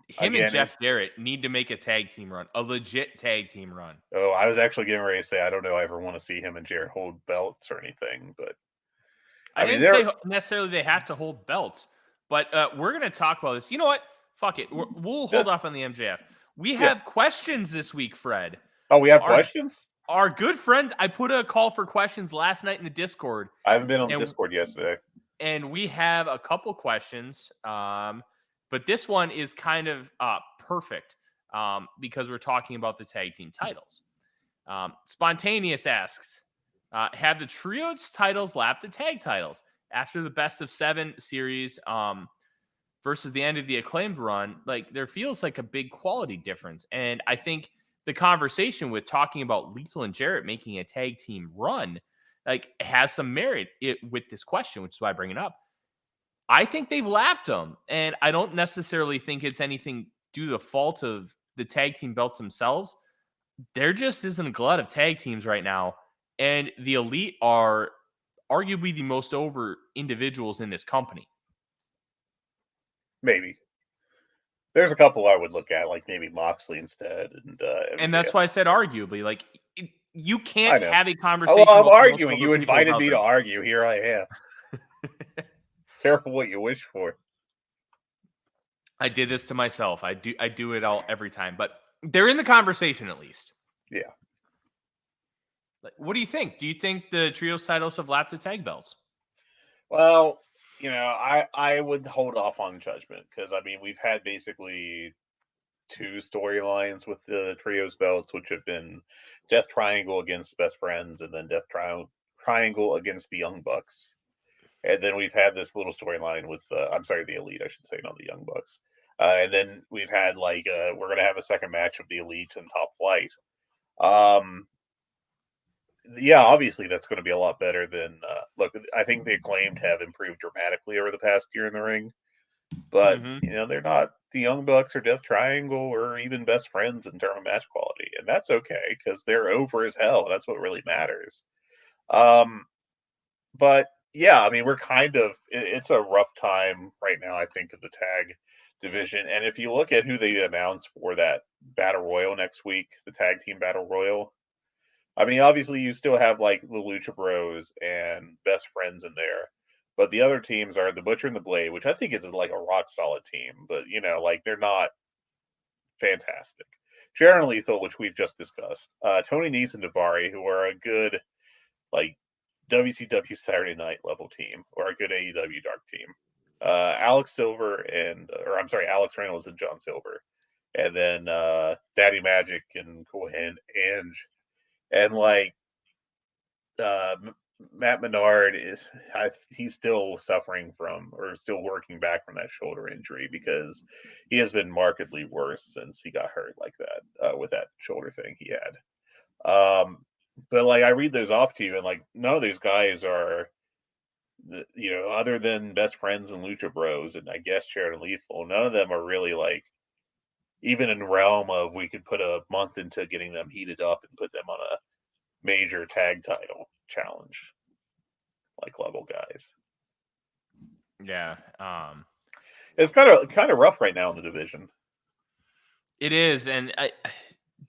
Him and Jeff Jarrett need to make a tag team run, a legit tag team run. Oh, I was actually getting ready to say I don't know I ever want to see him and Jarrett hold belts or anything, but I didn't say necessarily they have to hold belts, but we're going to talk about this. You know what? Fuck it. We'll hold off on the MJF. We have questions this week, Fred. Oh, we have questions? Our good friend, I put a call for questions last night in the Discord. I haven't been on the Discord yesterday. And we have a couple questions, but this one is kind of perfect because we're talking about the tag team titles. Spontaneous asks, have the trios titles lapped the tag titles after the best of 7 series versus the end of the Acclaimed run? Like, there feels like a big quality difference. And I think the conversation with talking about Lethal and Jarrett making a tag team run, like, has some merit with this question, which is why I bring it up. I think they've lapped them, and I don't necessarily think it's anything due to the fault of the tag team belts themselves. There just isn't a glut of tag teams right now, and the Elite are arguably the most over individuals in this company. Maybe. There's a couple I would look at, like maybe Moxley instead. And that's why I said arguably. Like, you can't have a conversation. Well, I'm arguing. You invited me to argue. Here I am. Careful what you wish for. I did this to myself. I do it all every time, but they're in the conversation at least. Yeah. Like, what do you think? Do you think the trios titles have lapped the tag belts? Well, I would hold off on judgment because I mean we've had basically 2 storylines with the trios belts, which have been Death Triangle against Best Friends, and then Death Triangle against the Young Bucks. And then we've had this little storyline with the Elite, I should say, not the Young Bucks. And then we've had we're going to have a second match of the Elite and Top Flight. Yeah, obviously that's going to be a lot better than look. I think the Acclaimed have improved dramatically over the past year in the ring, but they're not the Young Bucks or Death Triangle or even Best Friends in terms of match quality, and that's okay because they're over as hell. That's what really matters. But yeah, I mean we're it's a rough time right now. I think of the tag division, and if you look at who they announced for that Battle Royal next week, the tag team Battle Royal. I mean, obviously, you still have like the Lucha Bros and Best Friends in there, but the other teams are the Butcher and the Blade, which I think is like a rock solid team, but they're not fantastic. Sharon Lethal, which we've just discussed, Tony Nese and Davari, who are a good like WCW Saturday Night level team or a good AEW Dark team. Alex Reynolds and John Silver, and then Daddy Magic and Cohen and Matt Menard he's still suffering from or still working back from that shoulder injury because he has been markedly worse since he got hurt like that with that shoulder thing he had. But I read those off to you and none of these guys are, other than Best Friends and Lucha Bros and I guess Sharon Lethal, none of them are really even in realm of we could put a month into getting them heated up and put them on a major tag title challenge level guys. Yeah. It's kind of rough right now in the division. It is. And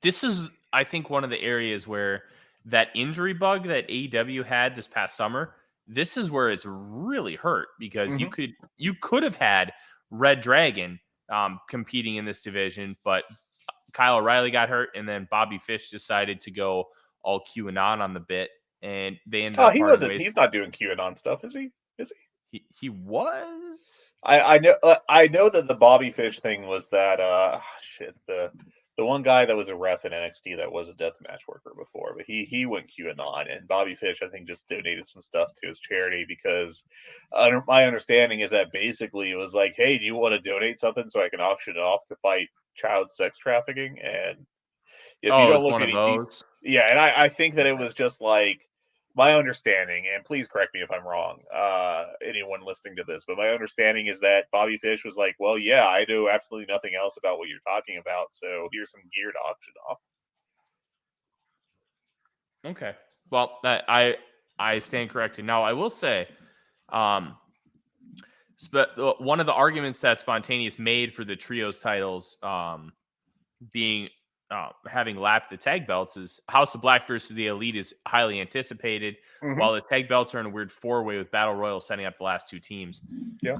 this is, I think, one of the areas where that injury bug that AEW had this past summer, this is where it's really hurt because you could have had Red Dragon competing in this division, but Kyle O'Reilly got hurt, and then Bobby Fish decided to go all QAnon on the bit, and they ended up. He's not doing QAnon stuff, is he? He was. I know that the Bobby Fish thing was that the one guy that was a ref in NXT that was a deathmatch worker before, but he went QAnon, and Bobby Fish I think just donated some stuff to his charity because my understanding is that basically it was like, hey, do you want to donate something so I can auction it off to fight child sex trafficking? And if you Oh, it don't was look one of any deep, those. yeah, and I think that it Okay. was just like my understanding, and please correct me if I'm wrong, anyone listening to this, but my understanding is that Bobby Fish was like, well, yeah, I know absolutely nothing else about what you're talking about, so here's some gear to auction off. Okay. Well, I stand corrected. Now, I will say, um, one of the arguments that Spontaneous made for the trios titles being having lapped the tag belts is House of Black versus the Elite is highly anticipated, Mm-hmm. while the tag belts are in a weird four-way with Battle Royal setting up the last two teams. Yeah.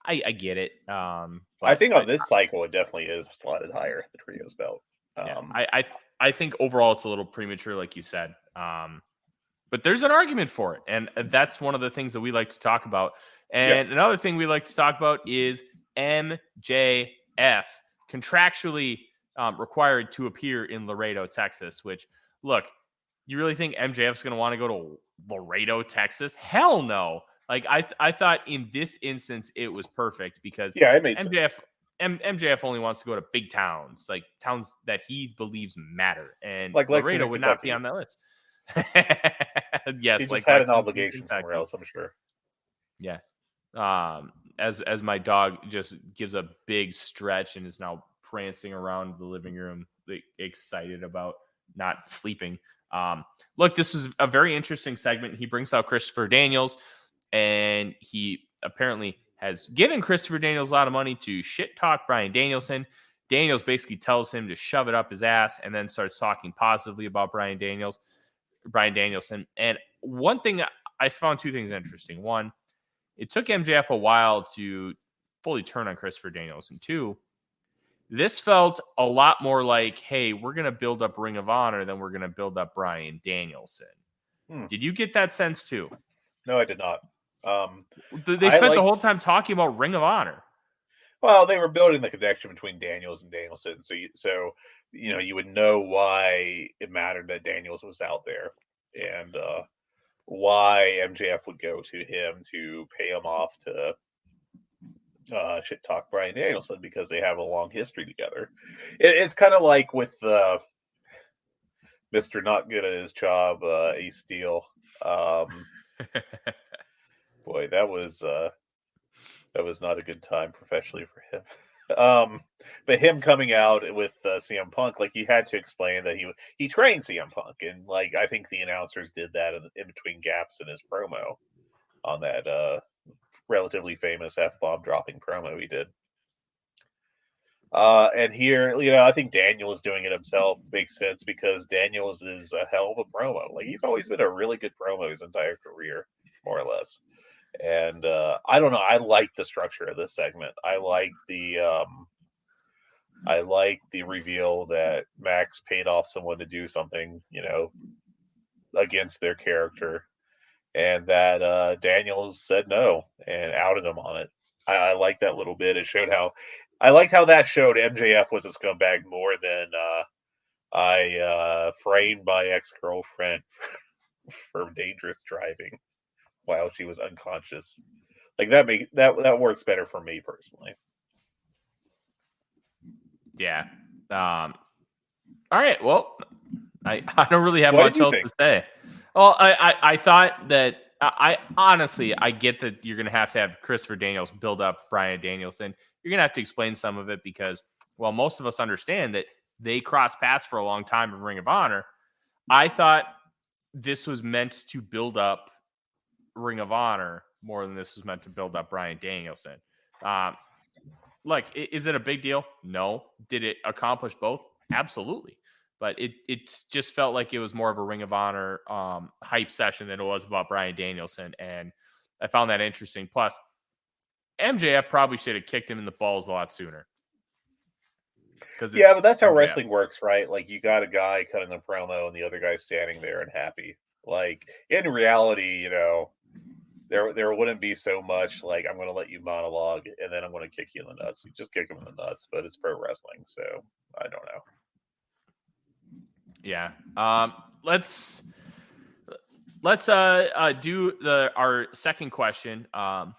I get it. I think on But this cycle, it definitely is slotted higher, the trios belt. yeah, I think overall it's a little premature, like you said. But there's an argument for it, and that's one of the things that we like to talk about. And another thing we like to talk about is MJF contractually required to appear in Laredo, Texas. Which, look, you really think MJF's going to want to go to Laredo, Texas? Hell no. Like I thought in this instance it was perfect because Yeah, it made MJF sense. MJF only wants to go to big towns, like towns that he believes matter, and Like Laredo Lexington, would not be Kentucky. on that list. He Yes, just like had an Lexington, obligation somewhere Kentucky. else, I'm sure. Yeah. As my dog just gives a big stretch and is now prancing around the living room, excited about not sleeping. Look, this was a very interesting segment. He brings out Christopher Daniels, and he apparently has given Christopher Daniels a lot of money to shit talk Bryan Danielson. Daniels basically tells him to shove it up his ass and then starts talking positively about Bryan Danielson. And one thing I found two things interesting. One, it took MJF a while to fully turn on Christopher Danielson. Two, this felt a lot more like, hey, we're going to build up Ring of Honor than we're going to build up Bryan Danielson. Did you get that sense too? No, I did not. They I spent the like. whole time talking about Ring of Honor. Well, they were building the connection between Daniels and Danielson, so you would know why it mattered that Daniels was out there, and why MJF would go to him to pay him off to shit talk Bryan Danielson because they have a long history together. It's kind of like with Mr. Not Good at His Job, Ace Steel. Boy, that was not a good time professionally for him. But him coming out with CM Punk, like he had to explain that he trained CM Punk, and like I think the announcers did that in between gaps in his promo on that relatively famous F-bomb dropping promo he did. And here, I think Daniels doing it himself makes sense because Daniels is a hell of a promo. Like he's always been a really good promo his entire career, more or less. And I don't know. I like the structure of this segment. I like the reveal that Max paid off someone to do something, against their character, and that Daniels said no and outed him on it. I like that little bit. It showed how I liked how that showed MJF was a scumbag more than I framed my ex-girlfriend for dangerous driving while she was unconscious. Like that works better for me personally. Yeah. All right. Well, I don't really have What did much you else think? to say. Well, I thought that I honestly I get that you're gonna have to have Christopher Daniels build up Bryan Danielson. You're gonna have to explain some of it because, well, most of us understand that they crossed paths for a long time in Ring of Honor. I thought this was meant to build up Ring of Honor more than this was meant to build up Bryan Danielson. Like, is it a big deal? No. Did it accomplish both? Absolutely. But it just felt like it was more of a Ring of Honor hype session than it was about Bryan Danielson. And I found that interesting. Plus, MJF probably should have kicked him in the balls a lot sooner. Yeah, but that's how MJF. wrestling works, right? Like you got a guy cutting the promo and the other guy standing there and happy. Like in reality, there wouldn't be so much like I'm going to let you monologue and then I'm going to kick you in the nuts. You just kick him in the nuts, but it's pro wrestling, so I don't know. Yeah. Let's do our second question. I'm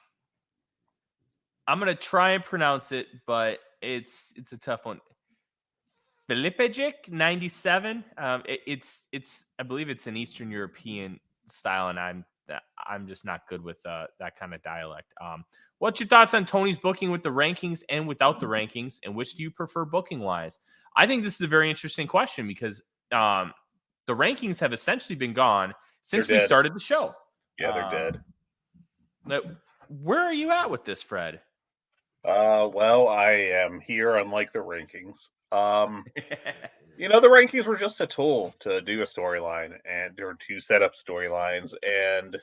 gonna try and pronounce it, but it's a tough one. Filipijic 97. It's I believe it's an Eastern European style, and I'm just not good with that kind of dialect. What's your thoughts on Tony's booking with the rankings and without the rankings, and which do you prefer booking wise? I think this is a very interesting question because the rankings have essentially been gone since we started the show. Yeah, they're dead. Where are you at with this, Fred? Well, I am here, unlike the rankings. The rankings were just a tool to do a storyline or to set up storylines, and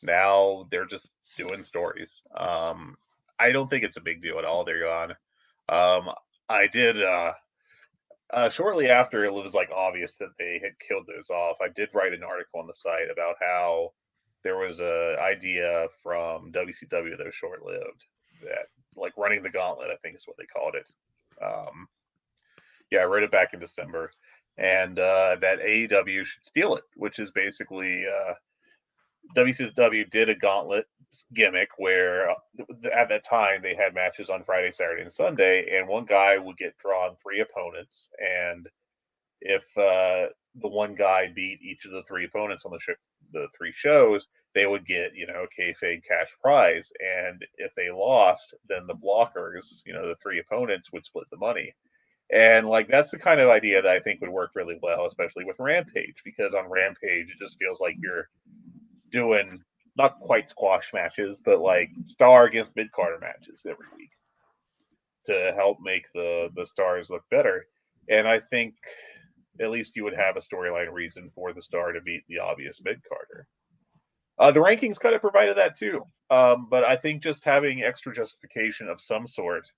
now they're just doing stories. I don't think it's a big deal at all. They're gone. I did shortly after it was like obvious that they had killed those off. I did write an article on the site about how there was a idea from WCW that was short-lived that like running the gauntlet, I think is what they called it. I wrote it back in December, and that AEW should steal it, which is basically WCW did a gauntlet gimmick where at that time they had matches on Friday, Saturday, and Sunday, and one guy would get drawn 3 opponents, and if the one guy beat each of the 3 opponents on the 3 shows, they would get, a kayfabe cash prize. And if they lost, then the blockers, the 3 opponents would split the money. And like that's the kind of idea that I think would work really well, especially with Rampage, because on Rampage it just feels like you're doing not quite squash matches, but like star against mid-carder matches every week to help make the stars look better. And I think at least you would have a storyline reason for the star to beat the obvious mid-carder. The rankings kind of provided that too. But I think just having extra justification of some sort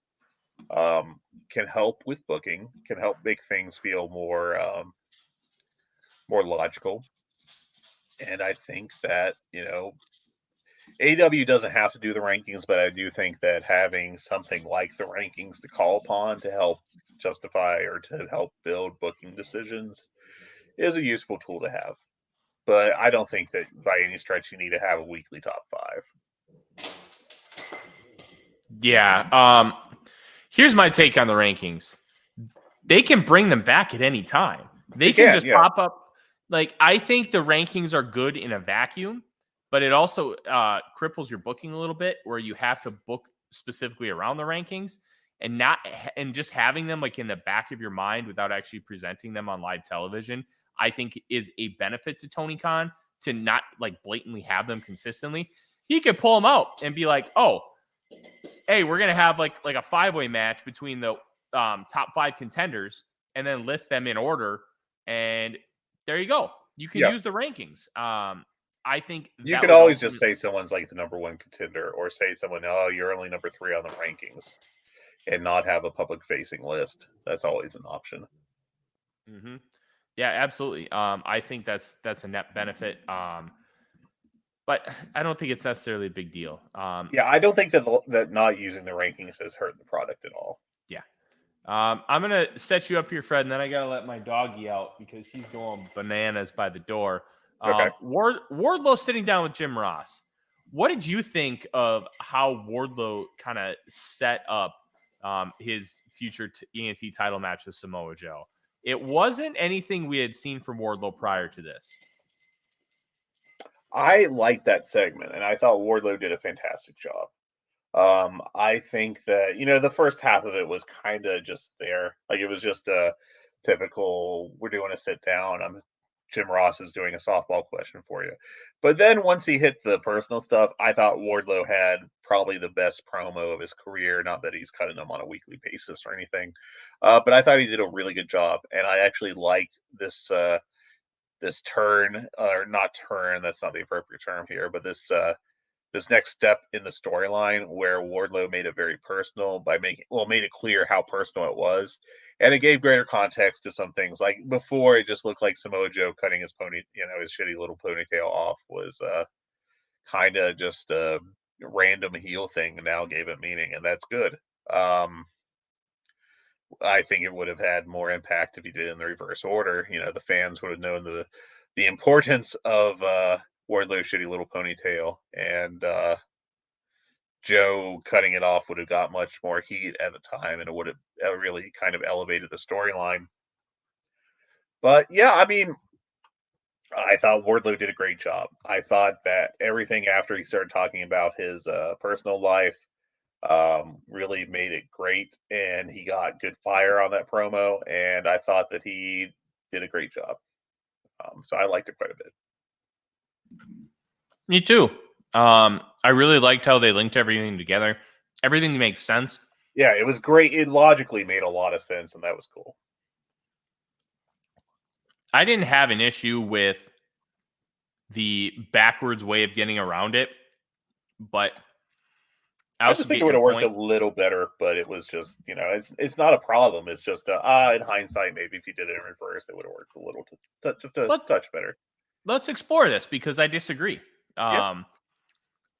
can help with booking, can help make things feel more logical. And I think that, AEW doesn't have to do the rankings, but I do think that having something like the rankings to call upon to help justify or to help build booking decisions is a useful tool to have. But I don't think that by any stretch you need to have a weekly top 5. Yeah. Here's my take on the rankings. They can bring them back at any time. They can just pop up. Like, I think the rankings are good in a vacuum, but it also cripples your booking a little bit where you have to book specifically around the rankings and just having them like in the back of your mind without actually presenting them on live television, I think is a benefit to Tony Khan to not like blatantly have them consistently. He could pull them out and be like, oh, hey, we're going to have like a 5-way match between the top 5 contenders and then list them in order. And there you go. You can use the rankings. I think you could always just say someone's like the number 1 contender or say someone, oh, you're only number 3 on the rankings and not have a public facing list. That's always an option. Mm-hmm. Yeah, absolutely. I think that's a net benefit. But I don't think it's necessarily a big deal. I don't think that not using the rankings has hurt the product at all. Yeah. I'm going to set you up here, Fred, and then I got to let my doggy out because he's going bananas by the door. Okay. Wardlow sitting down with Jim Ross. What did you think of how Wardlow kind of set up his future ENT title match with Samoa Joe? It wasn't anything we had seen from Wardlow prior to this. I liked that segment, and I thought Wardlow did a fantastic job. I think that, the first half of it was kind of just there. Like, it was just a typical, we're doing a sit down. Jim Ross is doing a softball question for you. But then once he hit the personal stuff, I thought Wardlow had probably the best promo of his career. Not that he's cutting them on a weekly basis or anything. But I thought he did a really good job. And I actually liked this turn, or not turn, that's not the appropriate term here, but this next step in the storyline where Wardlow made it very personal made it clear how personal it was. And it gave greater context to some things. Like before, it just looked like Samoa Joe cutting his his shitty little ponytail off was kind of just a random heel thing now gave it meaning, and that's good. I think it would have had more impact if he did it in the reverse order. The fans would have known the importance of Wardlow's shitty little ponytail, and Joe cutting it off would have got much more heat at the time, and it would have really kind of elevated the storyline. But yeah, I mean, I thought Wardlow did a great job. I thought that everything after he started talking about his personal life really made it great, and he got good fire on that promo, and I thought that he did a great job. So I liked it quite a bit. Me too. I really liked how they linked everything together. Everything makes sense. Yeah, it was great. It logically made a lot of sense, and that was cool. I didn't have an issue with the backwards way of getting around it, but I just think it would have worked a little better, but it was just, it's not a problem. It's just, in hindsight, maybe if you did it in reverse, it would have worked a little, just a touch better. Let's explore this, because I disagree. Yeah.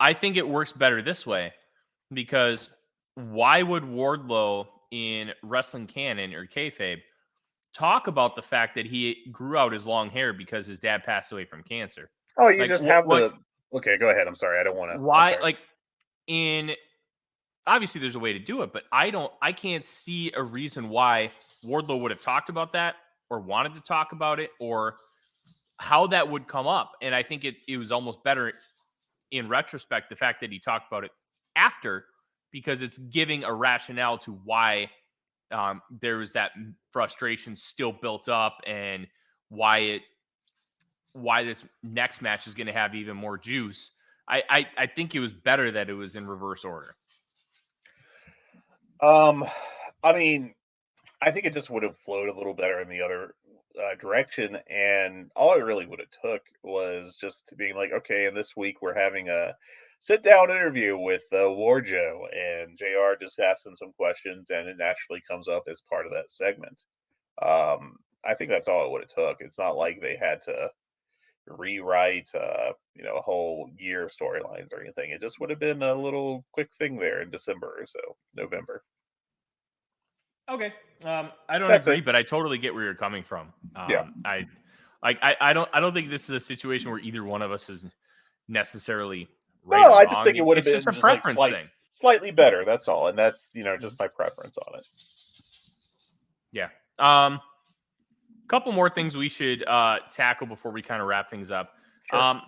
I think it works better this way, because why would Wardlow in wrestling canon or kayfabe talk about the fact that he grew out his long hair because his dad passed away from cancer? Oh, you just have the... Okay, go ahead. I'm sorry. I don't want to... Why, obviously there's a way to do it, but I can't see a reason why Wardlow would have talked about that or wanted to talk about it or how that would come up. And I think it was almost better in retrospect, the fact that he talked about it after, because it's giving a rationale to why there was that frustration still built up, and why this next match is going to have even more juice. I think it was better that it was in reverse order. I mean, I think it just would have flowed a little better in the other direction, and all it really would have took was just being like, okay, and this week we're having a sit-down interview with Warjo, and JR just asks him some questions, and it naturally comes up as part of that segment. I think that's all it would have took. It's not like they had to rewrite, a whole year of storylines or anything. It just would have been a little quick thing there in December or so, November. Okay. I don't agree, but I totally get where you're coming from. Yeah. I don't think this is a situation where either one of us is necessarily right. No, I just think it would have been just a preference thing. Slightly better, that's all. And that's, just my preference on it. Yeah. Couple more things we should tackle before we kind of wrap things up. Sure.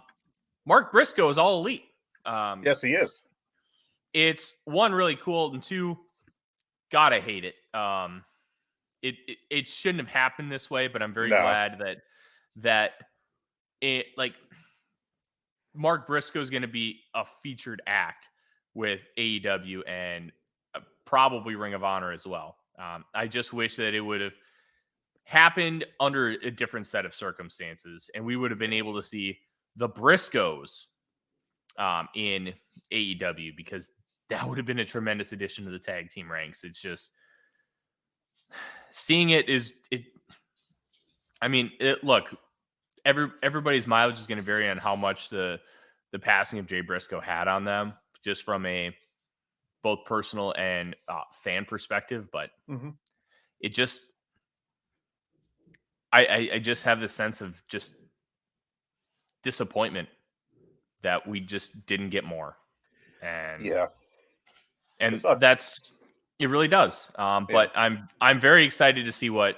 Mark Briscoe is all elite. Yes, he is. It's one, really cool, and two, God, I hate it. It shouldn't have happened this way, but I'm very glad that it, Mark Briscoe is going to be a featured act with AEW and probably Ring of Honor as well. I just wish that it would have happened under a different set of circumstances, and we would have been able to see the Briscoes in AEW, because that would have been a tremendous addition to the tag team ranks. It's just seeing it is it. I mean, look, everybody's mileage is going to vary on how much the passing of Jay Briscoe had on them, just from a both personal and fan perspective. But it just, I just have this sense of just disappointment that we just didn't get more. And yeah. And it really does. But I'm very excited to see what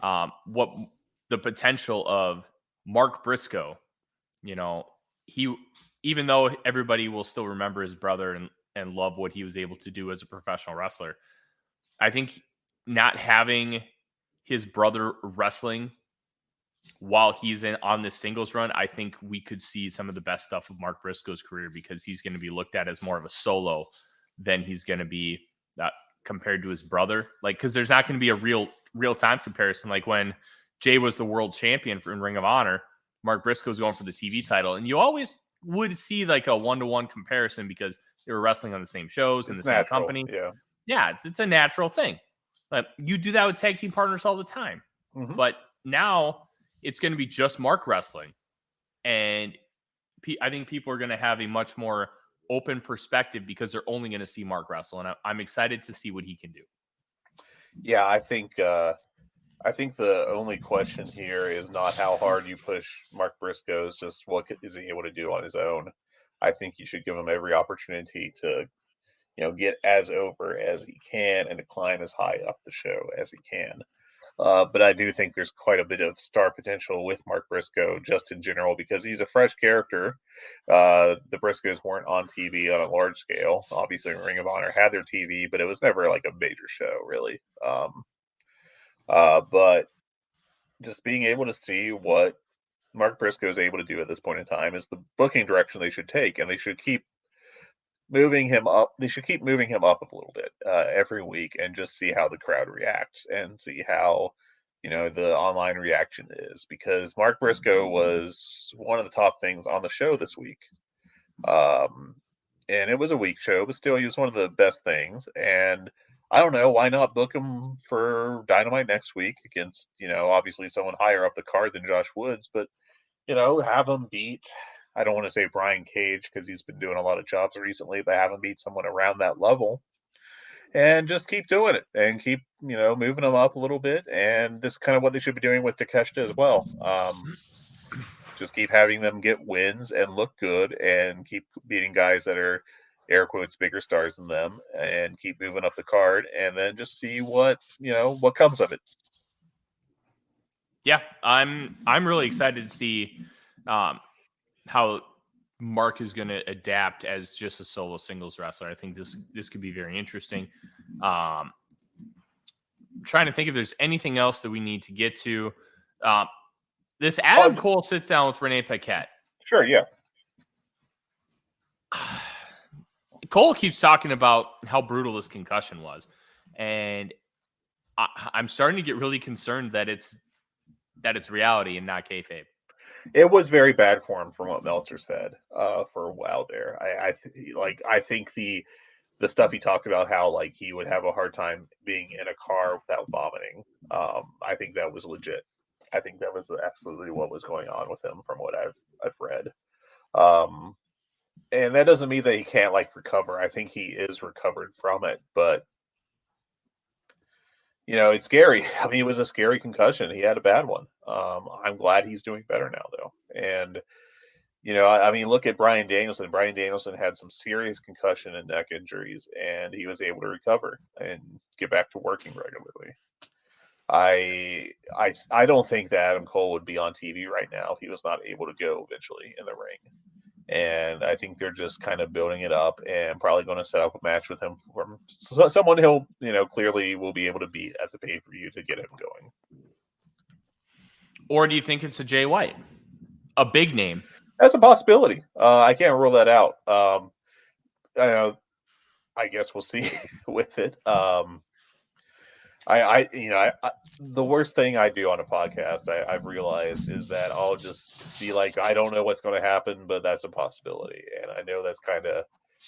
the potential of Mark Briscoe, even though everybody will still remember his brother and love what he was able to do as a professional wrestler, I think not having his brother wrestling while he's on this singles run, I think we could see some of the best stuff of Mark Briscoe's career, because he's going to be looked at as more of a solo than he's going to be compared to his brother. Because there's not going to be a real time comparison. Like when Jay was the world champion in Ring of Honor, Mark Briscoe's going for the TV title, and you always would see a 1-to-1 comparison because they were wrestling on the same shows in the same company. Yeah, it's a natural thing. But you do that with tag team partners all the time. But now it's going to be just Mark wrestling, and I think people are going to have a much more open perspective because they're only going to see Mark wrestle, and I'm excited to see what he can do. Yeah, I think the only question here is not how hard you push Mark Briscoe, is just what is he able to do on his own. I think you should give him every opportunity to, get as over as he can and to climb as high up the show as he can. But I do think there's quite a bit of star potential with Mark Briscoe just in general because he's a fresh character. The Briscoes weren't on TV on a large scale. Obviously, Ring of Honor had their TV, but it was never like a major show, really. But just being able to see what Mark Briscoe is able to do at this point in time is the booking direction they should take, and they should keep moving him up. They should keep moving him up a little bit every week, and just see how the crowd reacts and see how the online reaction is. Because Mark Briscoe was one of the top things on the show this week, and it was a weak show, but still, he was one of the best things. And I don't know, why not book him for Dynamite next week against obviously someone higher up the card than Josh Woods, but have him beat. I don't want to say Brian Cage because he's been doing a lot of jobs recently, but have him beat someone around that level and just keep doing it and keep, moving them up a little bit. And this is kind of what they should be doing with Takeshita as well. Just keep having them get wins and look good and keep beating guys that are air quotes bigger stars than them and keep moving up the card and then just see what comes of it. Yeah, I'm really excited to see how Mark is going to adapt as just a solo singles wrestler. I think this could be very interesting. I'm trying to think if there's anything else that we need to get to. This Adam Cole sit down with Renee Paquette. Sure, yeah. Cole keeps talking about how brutal his concussion was, and I'm starting to get really concerned that it's reality and not kayfabe. It was very bad for him, from what Meltzer said for a while there. I think the stuff he talked about, how like he would have a hard time being in a car without vomiting. I think that was legit. I think that was absolutely what was going on with him, from what I've read. And that doesn't mean that he can't recover. I think he is recovered from it, but it's scary. I mean, it was a scary concussion. He had a bad one. I'm glad he's doing better now, though. And, I mean, look at Bryan Danielson. Bryan Danielson had some serious concussion and neck injuries, and he was able to recover and get back to working regularly. I don't think that Adam Cole would be on TV right now if he was not able to go eventually in the ring. And I think they're just kind of building it up and probably going to set up a match with him from someone he'll, clearly will be able to beat at the pay-per-view to get him going. Or do you think it's a Jay White, a big name? That's a possibility. I can't rule that out. I guess we'll see with it. The worst thing I do on a podcast, I've realized, is that I'll just be like, I don't know what's going to happen, but that's a possibility. And I know that's kind of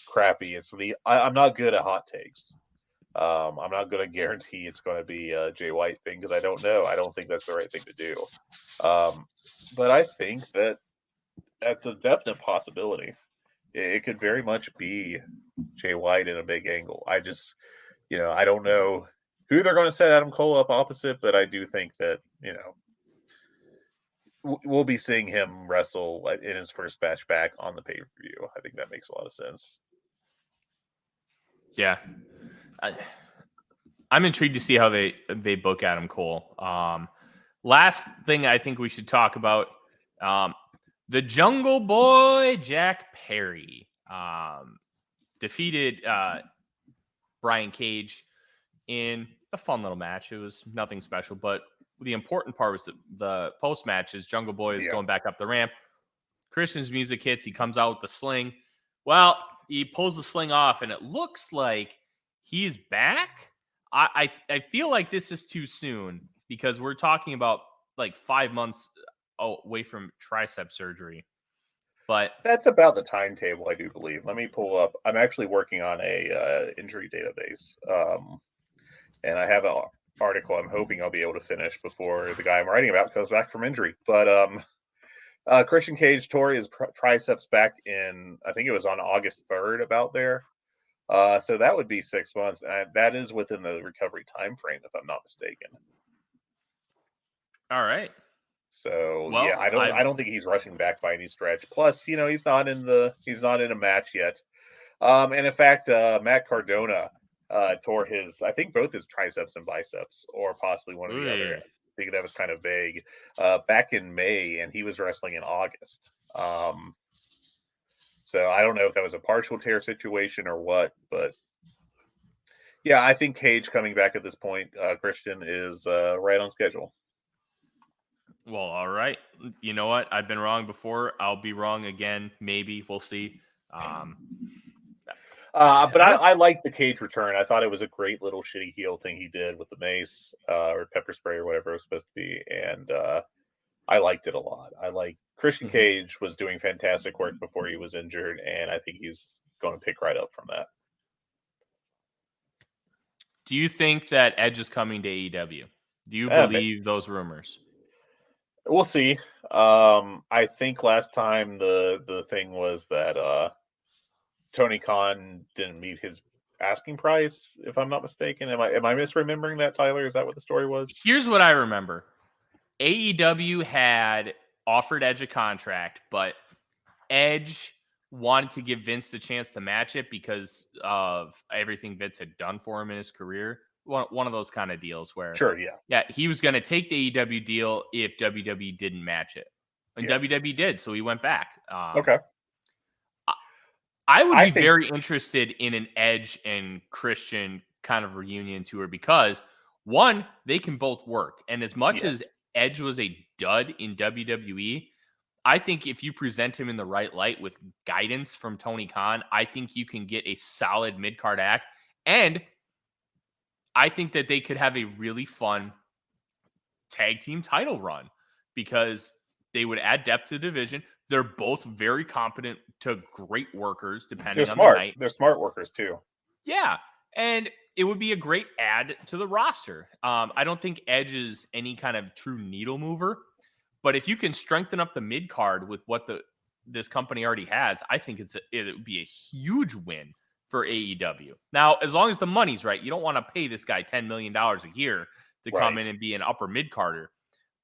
crappy. I'm not good at hot takes. I'm not going to guarantee it's going to be a Jay White thing because I don't know. I don't think that's the right thing to do. But I think that's a definite possibility. It could very much be Jay White in a big angle. I just, I don't know who they're going to set Adam Cole up opposite, but I do think that, we'll be seeing him wrestle in his first match back on the pay-per-view. I think that makes a lot of sense. Yeah. I'm intrigued to see how they book Adam Cole. Last thing I think we should talk about, the Jungle Boy, Jack Perry, defeated Brian Cage in a fun little match. It was nothing special, but the important part was the post-match is Jungle Boy is going back up the ramp. Christian's music hits. He comes out with the sling. Well, he pulls the sling off, and it looks like he's back. I feel like this is too soon because we're talking about 5 months away from tricep surgery. But that's about the timetable, I do believe. Let me pull up. I'm actually working on a injury database. And I have an article I'm hoping I'll be able to finish before the guy I'm writing about comes back from injury. But Christian Cage tore his triceps back in, I think it was on August 3rd, about there. So that would be 6 months. And that is within the recovery time frame, if I'm not mistaken. All right. So Well, yeah, I don't think he's rushing back by any stretch. Plus, he's not in a match yet. And in fact, Matt Cardona tore I think both his triceps and biceps, or possibly one or the other. I think that was kind of vague. Back in May, and he was wrestling in August. So I don't know if that was a partial tear situation or what, but yeah, I think Cage coming back at this point, Christian, is right on schedule. Well, all right. You know what? I've been wrong before. I'll be wrong again. Maybe. We'll see. But I liked the Cage return. I thought it was a great little shitty heel thing he did with the mace or pepper spray or whatever it was supposed to be. And I liked it a lot. Christian Cage was doing fantastic work before he was injured, and I think he's going to pick right up from that. Do you think that Edge is coming to AEW? Do you believe those rumors? We'll see. I think last time the thing was that Tony Khan didn't meet his asking price, if I'm not mistaken. Am I misremembering that, Tyler? Is that what the story was? Here's what I remember. AEW had offered Edge a contract, but Edge wanted to give Vince the chance to match it because of everything Vince had done for him in his career. One of those kind of deals where, sure, yeah, he was going to take the AEW deal if WWE didn't match it, and WWE did, so he went back. Okay. I would be very interested in an Edge and Christian kind of reunion tour because, one, they can both work. And as much as Edge was a dud in WWE, I think if you present him in the right light with guidance from Tony Khan, I think you can get a solid mid-card act. And I think that they could have a really fun tag team title run because they would add depth to the division. They're both very competent to great workers, depending on the night. They're smart workers, too. Yeah, and it would be a great add to the roster. I don't think Edge is any kind of true needle mover, but if you can strengthen up the mid-card with what this company already has, I think it would be a huge win for AEW. Now, as long as the money's right, you don't want to pay this guy $10 million a year to come in and be an upper mid-carder.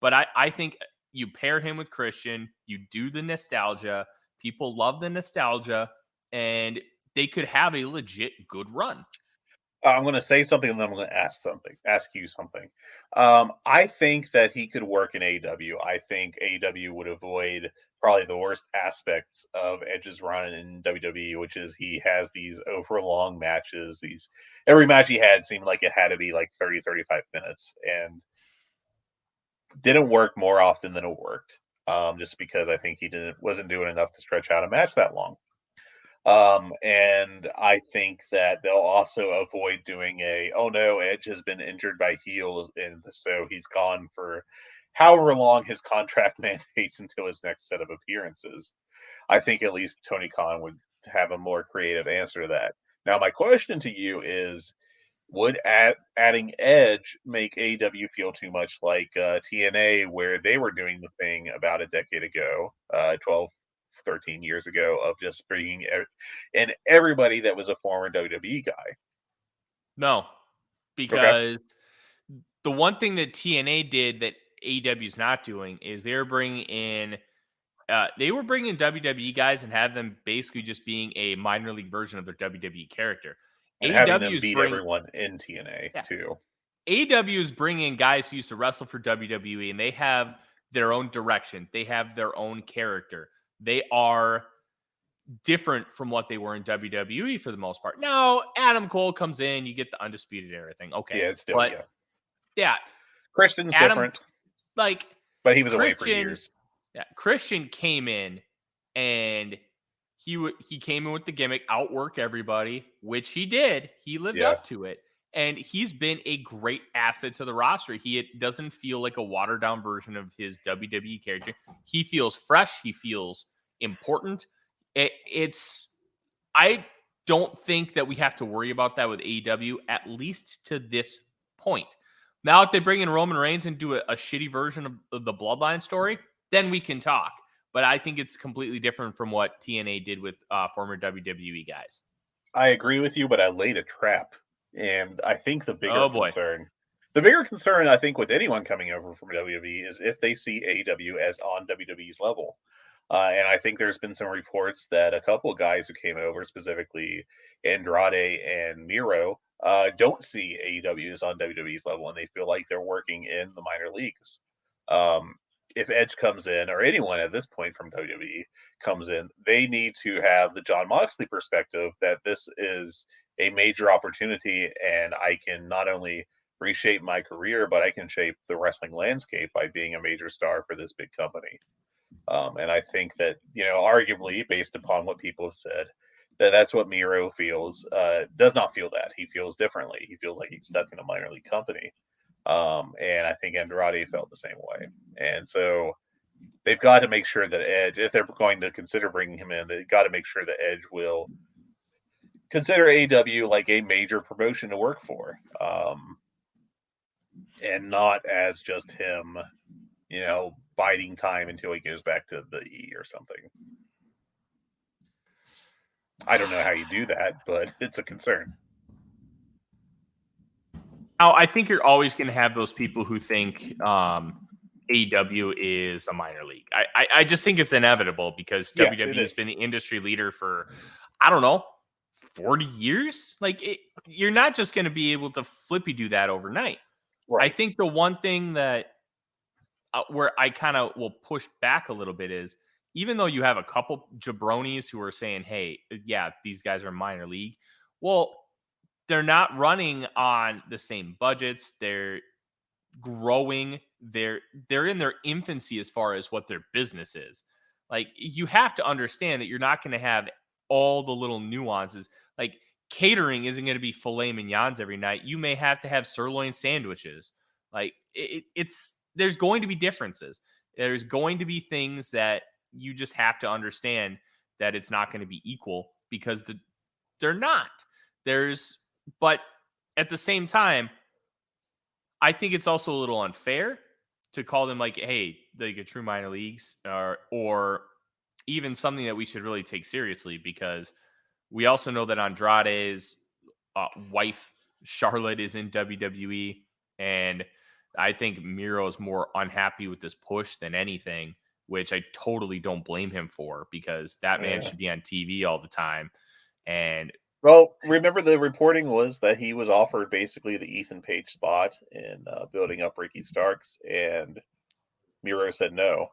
But I think you pair him with Christian, you do the nostalgia, people love the nostalgia, and they could have a legit good run. I'm going to say something and then I'm going to ask you something. I think that he could work in AEW. I think AEW would avoid probably the worst aspects of Edge's run in WWE, which is he has these overlong matches. Every match he had seemed like it had to be like 30, 35 minutes and didn't work more often than it worked. Just because I think he wasn't doing enough to stretch out a match that long. And I think that they'll also avoid doing Edge has been injured by heels, and so he's gone for however long his contract mandates until his next set of appearances. I think at least Tony Khan would have a more creative answer to that. Now, my question to you is, would adding Edge make AEW feel too much like TNA, where they were doing the thing about a decade ago, 12, 13 years ago, of just bringing in everybody that was a former WWE guy? No, because the one thing that TNA did that AEW is not doing is they were bringing WWE guys and have them basically just being a minor league version of their WWE character. And having them beat everyone in TNA too. AEW is bringing guys who used to wrestle for WWE, and they have their own direction. They have their own character. They are different from what they were in WWE for the most part. Now, Adam Cole comes in, you get the Undisputed Era thing. Okay. Yeah, it's still, Christian's different. But he was away for years. Yeah, Christian came in, and he came in with the gimmick, outwork everybody, which he did. He lived up to it. And he's been a great asset to the roster. He doesn't feel like a watered down version of his WWE character. He feels fresh. He feels important. I don't think that we have to worry about that with AEW, at least to this point. Now, if they bring in Roman Reigns and do a shitty version of the Bloodline story, then we can talk. but I think it's completely different from what TNA did with former WWE guys. I agree with you, but I laid a trap. And I think Oh boy. the bigger concern, I think, with anyone coming over from WWE is if they see AEW as on WWE's level. And I think there's been some reports that a couple of guys who came over, specifically Andrade and Miro, don't see AEW as on WWE's level, and they feel like they're working in the minor leagues. If Edge comes in, or anyone at this point from WWE comes in, they need to have the Jon Moxley perspective that this is a major opportunity, and I can not only reshape my career, but I can shape the wrestling landscape by being a major star for this big company. And I think that, arguably, based upon what people have said, that's what Miro feels. Does not feel that. He feels differently. He feels like he's stuck in a minor league company. And I think Andrade felt the same way. And so they've got to make sure that Edge, if they're going to consider bringing him in, they've got to make sure that Edge will consider AEW like a major promotion to work for. And not as just him, biding time until he goes back to the E or something. I don't know how you do that, but it's a concern. Oh, I think you're always going to have those people who think AEW is a minor league. I just think it's inevitable because WWE has been the industry leader for, I don't know, 40 years. You're not just going to be able to flippy do that overnight. Right. I think the one thing that where I kind of will push back a little bit is, even though you have a couple jabronis who are saying, hey, yeah, these guys are minor league. Well, they're not running on the same budgets. They're growing. They're in their infancy as far as what their business is. You have to understand that you're not going to have all the little nuances. Catering isn't going to be filet mignons every night. You may have to have sirloin sandwiches. There's going to be differences. There's going to be things that you just have to understand that it's not going to be equal because they're not. But at the same time, I think it's also a little unfair to call them hey, a true minor leagues or even something that we should really take seriously, because we also know that Andrade's wife, Charlotte, is in WWE, and I think Miro is more unhappy with this push than anything, which I totally don't blame him for, because that man should be on TV all the time. And well, remember the reporting was that he was offered basically the Ethan Page spot in building up Ricky Starks, and Miro said no.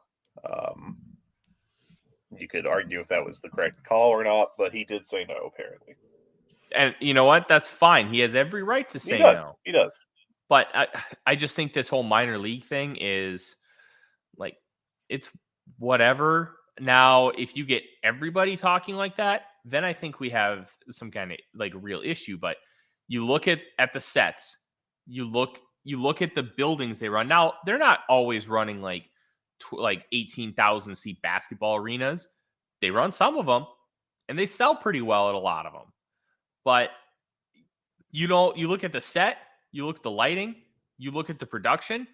You could argue if that was the correct call or not, but he did say no, apparently. And you know what? That's fine. He has every right to say no. He does. But I just think this whole minor league thing is it's whatever. Now, if you get everybody talking like that, then I think we have some kind of real issue. But you look at the sets, you look at the buildings they run. Now, they're not always running 18,000 seat basketball arenas. They run some of them, and they sell pretty well at a lot of them. But you look at the set, you look at the lighting, you look at the production.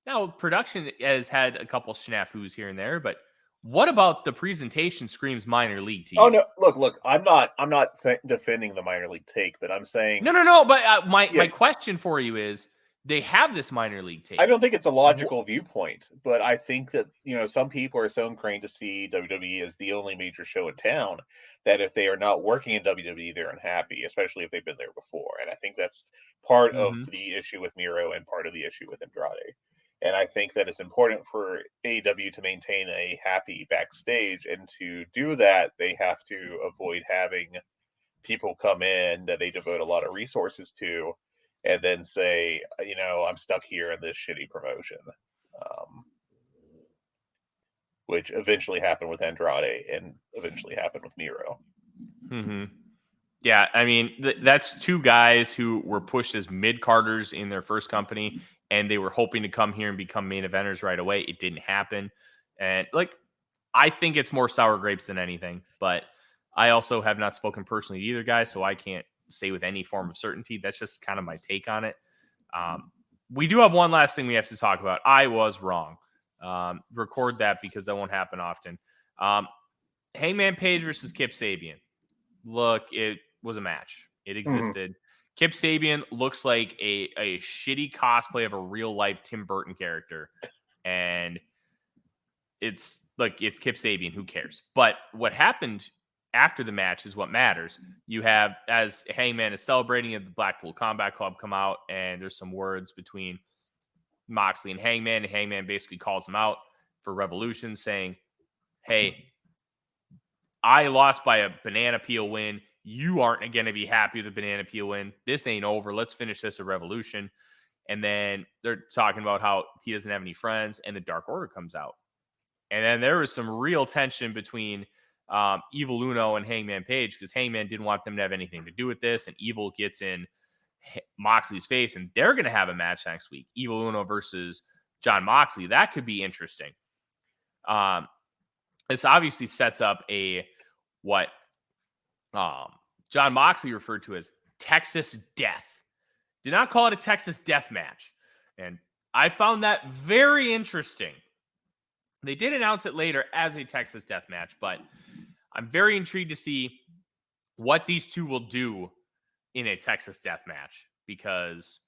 Now, production has had a couple snafus here and there, but what about the presentation screams minor league to you? Oh no! Look! I'm not defending the minor league take, but I'm saying no. But my question for you is, they have this minor league take. I don't think it's a logical viewpoint, but I think that some people are so ingrained to see WWE as the only major show in town that if they are not working in WWE, they're unhappy, especially if they've been there before. And I think that's part of the issue with Miro and part of the issue with Andrade. And I think that it's important for AEW to maintain a happy backstage, and to do that, they have to avoid having people come in that they devote a lot of resources to and then say, I'm stuck here in this shitty promotion, which eventually happened with Andrade and eventually happened with Miro. Mm-hmm. Yeah, I mean, that's two guys who were pushed as mid-carders in their first company, and they were hoping to come here and become main eventers right away. It didn't happen. And, I think it's more sour grapes than anything, but I also have not spoken personally to either guy, so I can't say with any form of certainty. That's just kind of my take on it. We do have one last thing we have to talk about. I was wrong. Record that because that won't happen often. Hangman Page versus Kip Sabian. Look, it was a match. It existed. Kip Sabian looks like a shitty cosplay of a real life Tim Burton character. And it's Kip Sabian. Who cares? But what happened after the match is what matters. You have, as Hangman is celebrating at the Blackpool Combat Club, come out, and there's some words between Moxley and Hangman. And Hangman basically calls him out for Revolution, saying, hey, I lost by a banana peel win. You aren't going to be happy with a banana peel win. This ain't over. Let's finish this at Revolution. And then they're talking about how he doesn't have any friends, and the Dark Order comes out. And then there was some real tension between Evil Uno and Hangman Page, because Hangman didn't want them to have anything to do with this, and Evil gets in Moxley's face, and they're going to have a match next week. Evil Uno versus John Moxley. That could be interesting. This obviously sets up what John Moxley referred to as Texas Death. Did not call it a Texas Death match. And I found that very interesting. They did announce it later as a Texas Death match, but I'm very intrigued to see what these two will do in a Texas Death match, because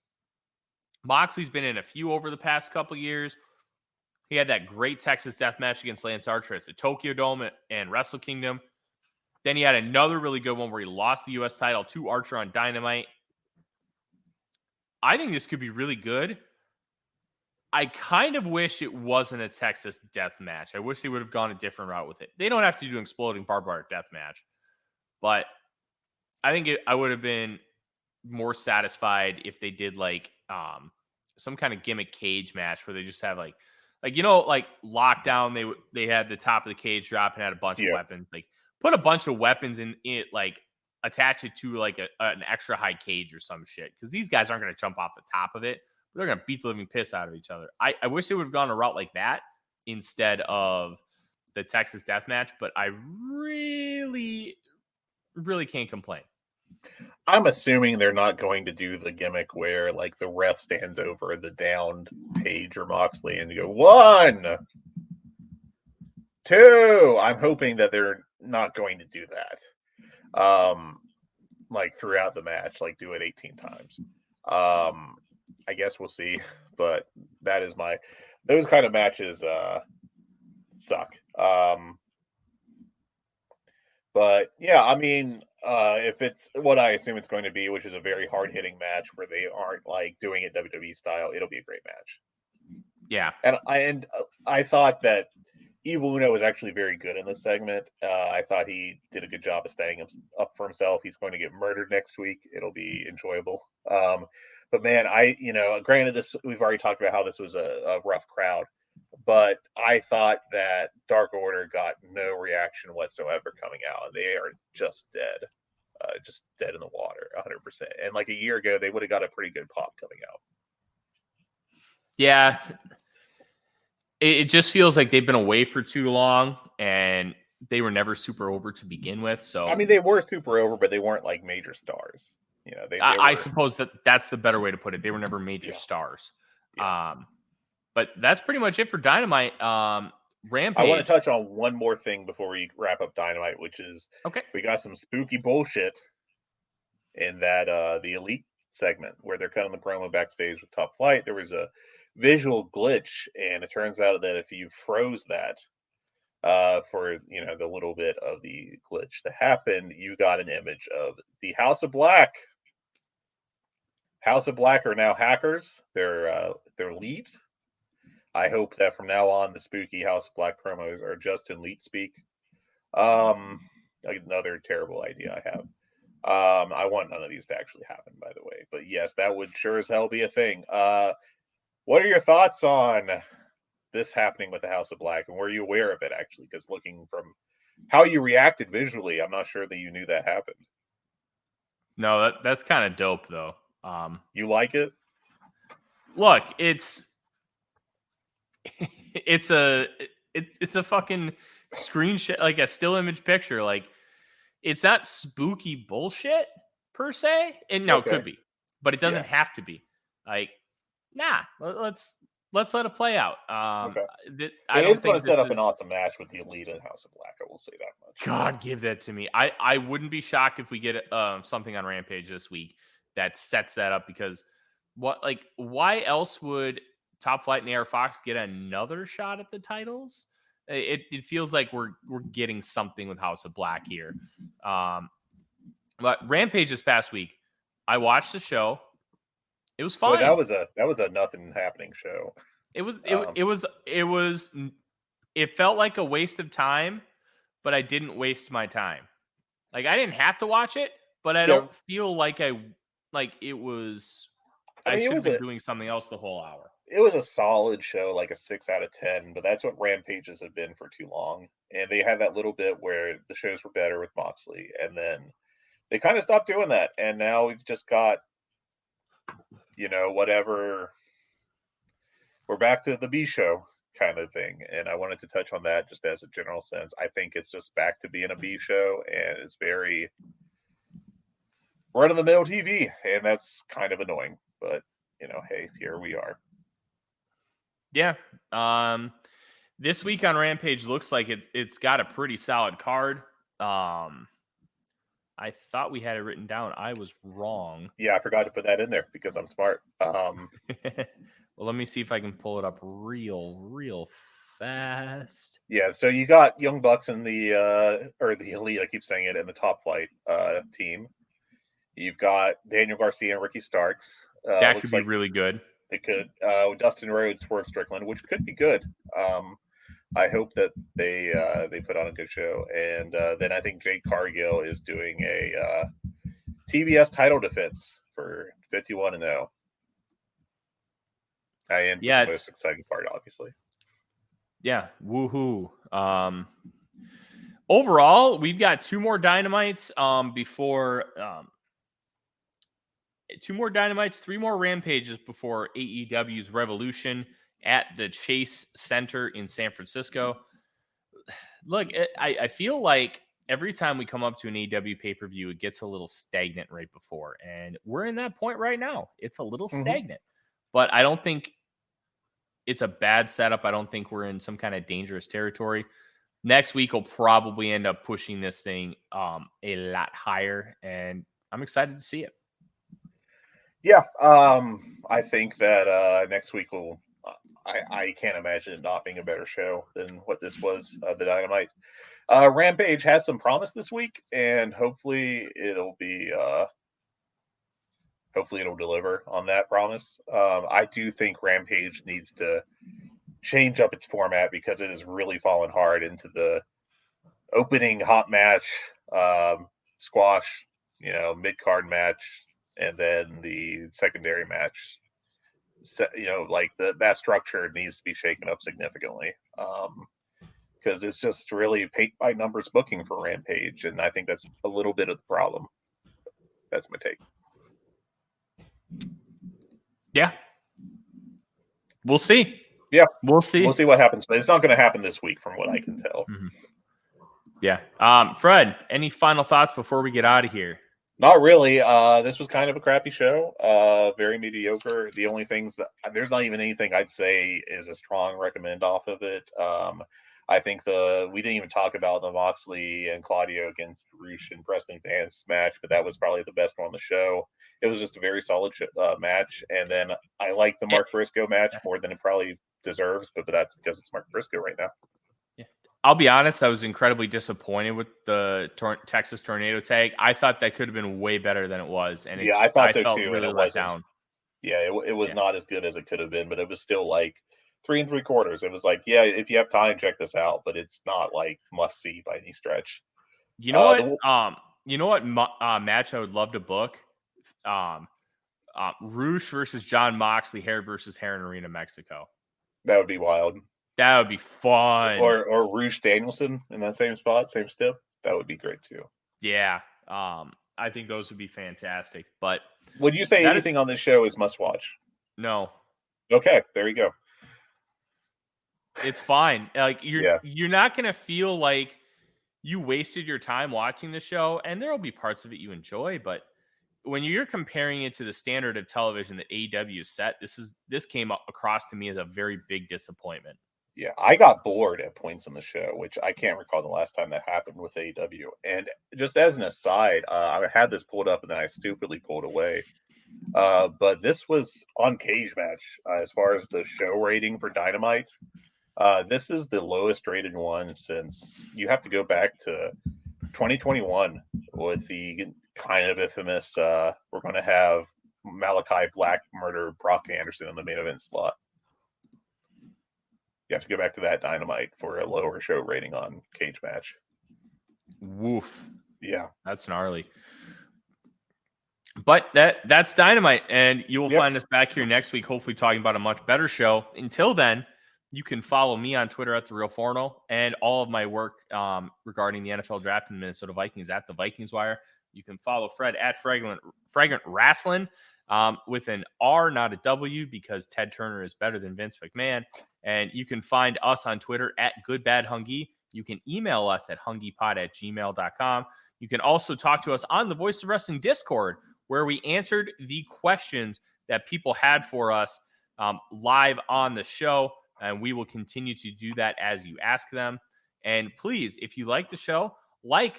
Moxley's been in a few over the past couple years. He had that great Texas Death match against Lance Archer at the Tokyo Dome and Wrestle Kingdom. Then he had another really good one where he lost the U.S. title to Archer on Dynamite. I think this could be really good. I kind of wish it wasn't a Texas Death match. I wish they would have gone a different route with it. They don't have to do an exploding barbed wire death match, but I think I would have been more satisfied if they did some kind of gimmick cage match where they just have like Lockdown. They had the top of the cage drop and had a bunch of weapons. Like, put a bunch of weapons in it, like attach it to like an extra high cage or some shit, because these guys aren't going to jump off the top of it. They're going to beat the living piss out of each other. I wish they would have gone a route like that instead of the Texas Death match, but I really, really can't complain. I'm assuming they're not going to do the gimmick where like the ref stands over the downed Page or Moxley and you go 1, 2. I'm hoping that they're not going to do that. Like throughout the match, like do it 18 times. I guess we'll see, but that is those kind of matches suck. But yeah, I mean, if it's what I assume it's going to be, which is a very hard hitting match where they aren't like doing it WWE style, it'll be a great match. Yeah. And I thought that Evil Uno was actually very good in this segment. I thought he did a good job of staying up for himself. He's going to get murdered next week. It'll be enjoyable. But man, granted, we've already talked about how this was a rough crowd, but I thought that Dark Order got no reaction whatsoever coming out. They are just dead in the water, 100%. And like a year ago, they would have got a pretty good pop coming out. Yeah. It just feels like they've been away for too long, and they were never super over to begin with. So I mean, they were super over, but they weren't like major stars. I suppose that's the better way to put it. They were never major stars. Yeah. But that's pretty much it for Dynamite. Rampage. I want to touch on one more thing before we wrap up Dynamite, which is we got some spooky bullshit in that the Elite segment where they're cutting the promo backstage with Top Flight. There was a visual glitch, and it turns out that if you froze that for the little bit of the glitch to happen, you got an image of the House of Black. House of Black are now hackers. They're leads. I hope that from now on the spooky House of Black promos are just in lead speak. Another terrible idea I have. I want none of these to actually happen, by the way. But yes, that would sure as hell be a thing. What are your thoughts on this happening with the House of Black, and were you aware of it actually? Because looking from how you reacted visually, I'm not sure that you knew that happened. No, that's kind of dope though. You like it? Look, it's a fucking screenshot, like a still image picture. Like, it's not spooky bullshit per se. And no, it could be, but it doesn't have to be. Like, nah, let's let's let it play out. Okay. I It don't is going think to set this up an is. awesome match with the Elite and House of Black. I will say that much. God, give that to me. I wouldn't be shocked if we get something on Rampage this week that sets that up, because why else would Top Flight and AR Fox get another shot at the titles? It feels like we're getting something with House of Black here. But Rampage this past week, I watched the show. It was Well, fine. that was a nothing happening show. It felt like a waste of time, but I didn't waste my time. Like, I didn't have to watch it, but I don't feel like it was. I mean, should have been doing something else the whole hour. It was a solid show, like a 6 out of 10, but that's what Rampages have been for too long. And they had that little bit where the shows were better with Moxley, and then they kind of stopped doing that. And now we've just got, whatever. We're back to the B show kind of thing. And I wanted to touch on that just as a general sense. I think it's just back to being a B show, and it's very run-of-the-mill TV, and that's kind of annoying. But, hey, here we are. Yeah. This week on Rampage looks like it's got a pretty solid card. I thought we had it written down. I was wrong. Yeah, I forgot to put that in there because I'm smart. Well, let me see if I can pull it up real fast. Yeah, so you got Young Bucks in the Elite, I keep saying it, in the Top Flight team. You've got Daniel Garcia and Ricky Starks. That could be really good. It could. Dustin Rhodes, Swerve Strickland, which could be good. I hope that they put on a good show. And then I think Jake Cargill is doing a TBS title defense for 51-0. I am the most exciting part, obviously. Yeah, woohoo. Overall, we've got 2 more Dynamites before 2 more Dynamites, 3 more Rampages before AEW's Revolution at the Chase Center in San Francisco. Look, I feel like every time we come up to an AEW pay-per-view, it gets a little stagnant right before. And we're in that point right now. It's a little stagnant. But I don't think it's a bad setup. I don't think we're in some kind of dangerous territory. Next week, we'll probably end up pushing this thing a lot higher. And I'm excited to see it. Yeah, I think that next week will. I can't imagine it not being a better show than what this was, the Dynamite. Rampage has some promise this week, and hopefully it'll deliver on that promise. I do think Rampage needs to change up its format because it has really fallen hard into the opening hot match, squash, mid-card match, and then the secondary match. That structure needs to be shaken up significantly. Because it's just really paint by numbers booking for Rampage, and I think that's a little bit of the problem. That's my take. Yeah. We'll see. Yeah. We'll see. We'll see what happens, but it's not going to happen this week from what I can tell. Mm-hmm. Yeah. Fred, any final thoughts before we get out of here? Not really. This was kind of a crappy show. Very mediocre. The only things there's not even anything I'd say is a strong recommend off of it. I think we didn't even talk about the Moxley and Claudio against Roosh and Preston Vance match, but that was probably the best one on the show. It was just a very solid match. And then I like the Mark Briscoe match more than it probably deserves, but that's because it's Mark Briscoe right now. Yeah. I'll be honest, I was incredibly disappointed with the Texas Tornado tag. I thought that could have been way better than it was. And I thought so felt too. Really let down. Yeah, it was not as good as it could have been, but it was still like 3 3/4. It was like, yeah, if you have time, check this out, but it's not like must see by any stretch. You know what? Match I would love to book. Roosh versus John Moxley, hair versus hair in Arena, Mexico. That would be wild. That would be fun. Or Roosh Danielson in that same spot, same step. That would be great too. Yeah. I think those would be fantastic. But would you say anything on this show is must watch? No. Okay, there you go. It's fine. Like you're not gonna feel like you wasted your time watching the show, and there will be parts of it you enjoy, but when you're comparing it to the standard of television that AEW set, this came across to me as a very big disappointment. Yeah, I got bored at points in the show, which I can't recall the last time that happened with AEW. And just as an aside, I had this pulled up and then I stupidly pulled away. But this was on Cage Match as far as the show rating for Dynamite. This is the lowest rated one since you have to go back to 2021 with the kind of infamous we're going to have Malachi Black murder Brock Anderson in the main event slot. You have to go back to that Dynamite for a lower show rating on Cage Match. Woof. Yeah. That's gnarly. But that's Dynamite, and you will find us back here next week, hopefully talking about a much better show. Until then, you can follow me on Twitter at @TheRealForno and all of my work regarding the NFL Draft and Minnesota Vikings at The Vikings Wire. You can follow Fred at Fragrant Wrestling with an R, not a W, because Ted Turner is better than Vince McMahon. And you can find us on Twitter at GoodBadHungee. You can email us at hungeepod@gmail.com. You can also talk to us on the Voice of Wrestling Discord, where we answered the questions that people had for us live on the show. And we will continue to do that as you ask them. And please, if you like the show,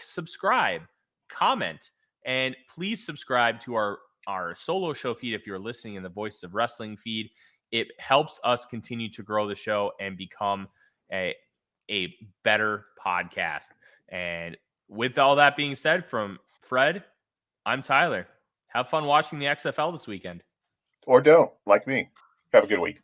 subscribe, comment, and please subscribe to our solo show feed if you're listening in the Voice of Wrestling feed. It helps us continue to grow the show and become a better podcast. And with all that being said, from Fred, I'm Tyler. Have fun watching the XFL this weekend. Or don't, like me. Have a good week.